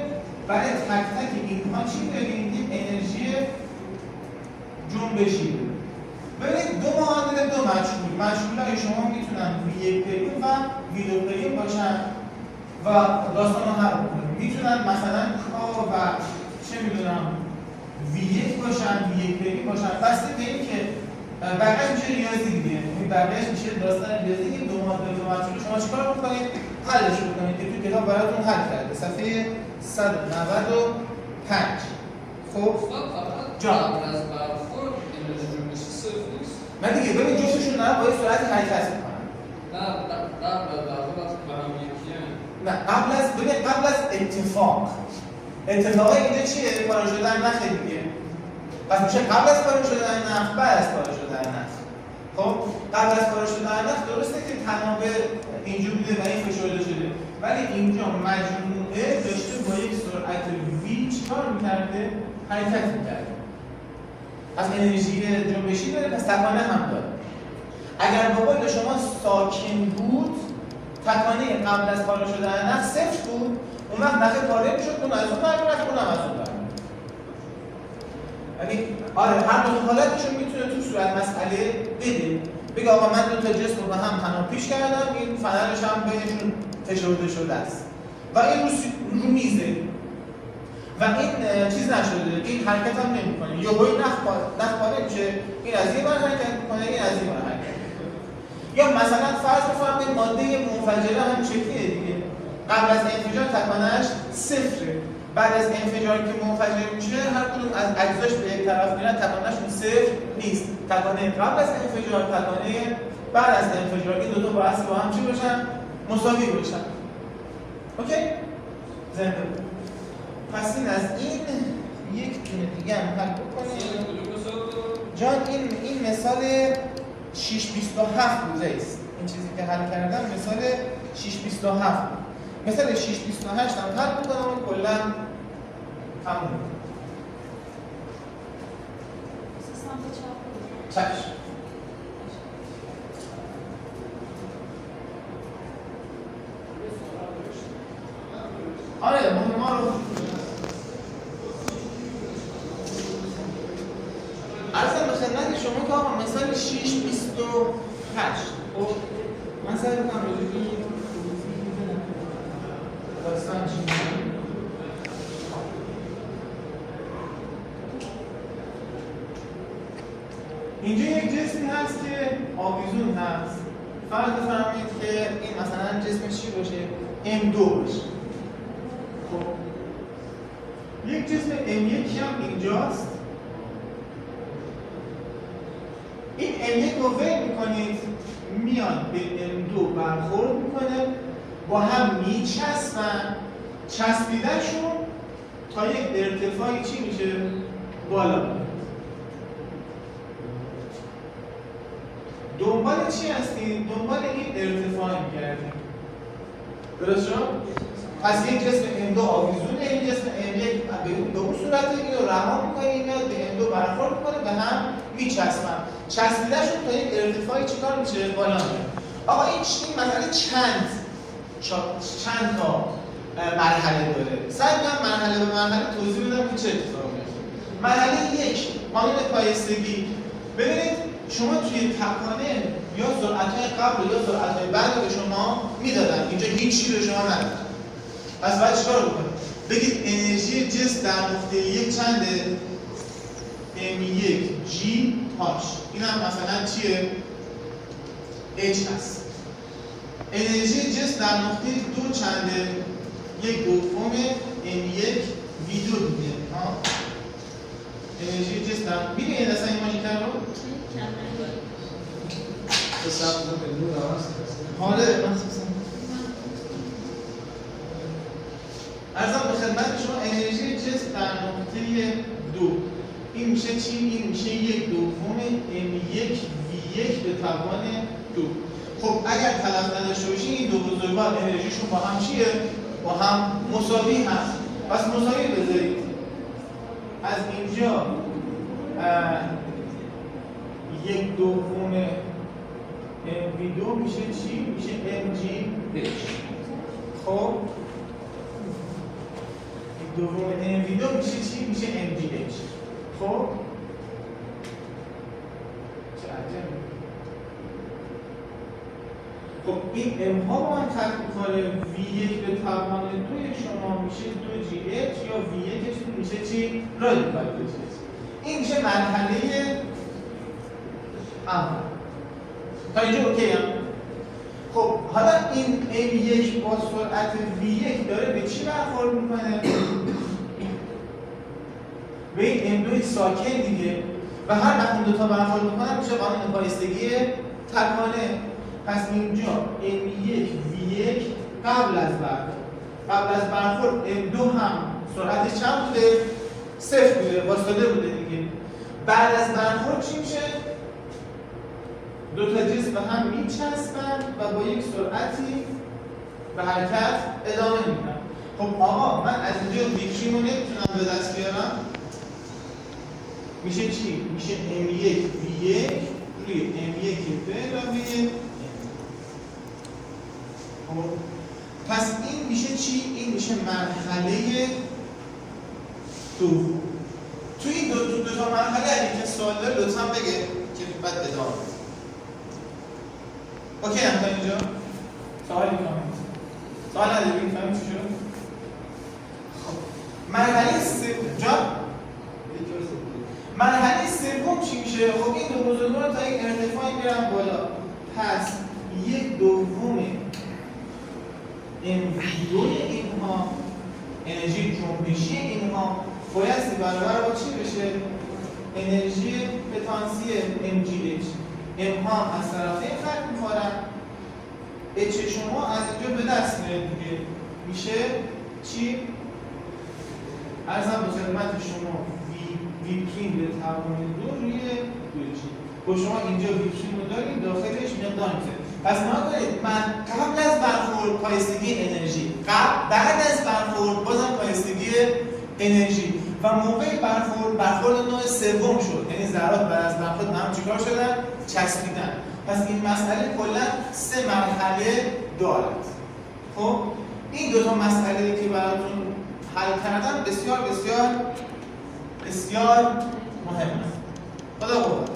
برای تک تک اینها چی داریم؟ یک انرژی جنبشی داریم. ببینید دو معادل دو مجهول. مجهولای شما میتونن V1 پریم و V2 پریم باشن و داستان رو حل کنیم. میتونن مثلا کا و چه میدونم V1 باشن، V1 پریم باشن. بسته به این که بقیه‌اش میشه ریاضی دیگه. این بقیه‌اش میشه داستان ریاضی که دو معادل دو مجهول. شما چیکار می‌کنید؟ حلش بکنید که تو کتاب براتون حل کرده. صفحه 195. خب جان از برخورد انرژی جنبشی صفر نیست. من دیگه ببین جفتشون دارن با سرعت حرکت میکنن. نه قبل از برام یکیه. نه قبل از اتفاق اینجا چیه؟ خارج شدن نخ دیگه. پس میشه قبل از خارج شدن نخ، بعد از خارج شدن نخ. خب قبل از خارج شدن نخ درسته که تناب اینجا بوده و این فشرده شده، ولی اینجا مجموعه داشته با یک سرعت v چیکار میکرده؟ حرکت میکرده. از انرژی جنبشی داره، پس تکانه هم داره. اگر با قول شما ساکن بود، تکانه قبل از خارج شدن نخ صفر بود، اون وقت نخ پاره میشد، اون از اون برمی‌رفت، اونم از اون برمی‌رفت. یعنی آره هر دو حالتشون میتونه تو صورت مسئله بده. بگه آقا من دو تا جسم رو هم تناب پیش کردم، این فنرش هم بینشون فشرده شده است و این رو میزه و این چیز نشده، این حرکت هم نمی‌کنه. یهویی نخ پاره میشه، این از این ور حرکت می‌کنه، این از این ور حرکت می‌کنه. یا مثلا فرض بفرمایید ماده منفجره هم شکلیه دیگه. قبل از انفجار تکانه‌اش صفره. بعد از انفجار که منفجر میشه هر کدوم از اجزاش به یک طرف میرن، تکانه‌شون صفر نیست. تکانه قبل از انفجار، تکانه بعد از انفجار، این دو تا باعث با هم چی باشن؟ مساوی باشن. اوکی؟ زنده بود. پس این از این یک دونه دیگه هم حل بکنیم. جان این مثال 627 بوده است. این چیزی که حل کردم مثال 627 بود. مثال 628 هم حل بکنم و کلا تموم. چشم. آره ما رو عرضم به خدمت شما که آقا مثال 628 خب من سعی می‌کنم روزی داستان چی اینجا یک جسمی هست که آویزون هست. فرض بفرمایید که این مثلا جسمش چی باشه؟ M2 باشه. خب یک جسم M1 هم اینجاست. این M1 رو ول میکنید، میاد به M2 برخورد میکنه، با هم میچسبن، چسبیدهشون تا یک ارتفاعی چی میشه؟ بالا. دنبال چی هستید؟ دنبال این ارتفاع میگردید. درست شد؟ پس یک جسم M2 آویزونه، این جسم M1 به اون صورت این رو رها میکنه، این میاد به M2 برخورد میکنه، به هم میچسبن. چسبیدهشون تا یک ارتفاعی چیکار میشه؟ بالا میره. آقا این مسئله چند تا مرحله داره. سعی کنم مرحله به مرحله توضیح بدم که چه اتفاقی میفته. مرحله یک، قانون پایستگی. ببینید شما توی تکانه یا سرعت‌های قبل یا سرعت‌های بعد به شما میدادن. اینجا هیچ چیزی به شما ندادن. پس باید چیکار بکنید؟ بگید انرژی جسم در نقطه یک چنده؟ M1 G هاش. این هم مثلا چیه؟ H هست. انرژی جسم در نقطه دو چنده؟ یک دوم M1 V2 دیگه. انرژی جسم در می‌بینید این اصلا ایماژین کرد رو؟ حالا ارزم به خدمت شما انرژی جسم در نقطه دو این میشه چی؟ این میشه یک دوم M1 V1 به توان دو. خب اگر تلف نداشته باشی این دو بزرگوار انرژیشون با هم چیه؟ با هم مساوی هست. پس مساوی بذارید از اینجا یک دوم MV2 میشه چی؟ میشه MGH. خب یک دوم MV2 میشه چی؟ میشه MGH. خب چه عجب. خب این M ها با هم فرق میکنه. V1 به توان 2 شما میشه 2GH یا V1 میشه چی؟ رادیکال GH. این میشه مرحله اول. تا اینجا اوکی هم؟ خب حالا این M1 با سرعت V1 داره به چی برخورد میکنه؟ به این M2 ساکن دیگه و هر وقت این دوتا برخورد میکنن میشه قانون پایستگی تکانه. پس اینجا M1 V1 قبل از برخورد M2 هم سرعتش چند بوده؟ صفر بوده، واسطاده بوده دیگه. بعد از برخورد چی میشه؟ دو تا جسم به هم میچسبن و با یک سرعتی به حرکت ادامه میدن. خب آقا من از اینجا ویکتریمو نمیتونم به دست بیارم. میشه چی؟ میشه M1 V1 روی M1 به علاوه خب پس این میشه چی؟ این میشه مرحله دوم. تو این دو تا مرحله اگه سوال داره لطفا بگه که بعد ادامه بده. اوکی هم تا اینجا؟ سوالی کامنت؟ سوال نداریم فهمید چی شد؟ خب مرحله سوم چی میشه؟ خب این دو بزرگوار تا یک ارتفاعی میرن بالا. پس یک دوم MV2 اینها انرژی جنبشی اینها بایستی برابر با چی بشه؟ انرژی پتانسیل MGH. M ها از طرفین خط میخورن، H شما از اینجا به دست میاد دیگه. میشه چی؟ ارزم به خدمت شما V پریم به توان 2 روی 2G. با شما اینجا V پریم رو داریم، داخلش مقدار میذاریم. پس نگاه کنید من قبل از برخورد پایستگی انرژی، بعد از برخورد بازم پایستگی انرژی و موقع برخورد نوع سوم شد. یعنی ذرات بعد از برخورد هم چیکار شدن؟ چسبیدن. پس این مسئله کلا 3 مرحله دارد. خب این دو تا مسئله که براتون حل کردم بسیار بسیار بسیار مهمه. خدا قوت.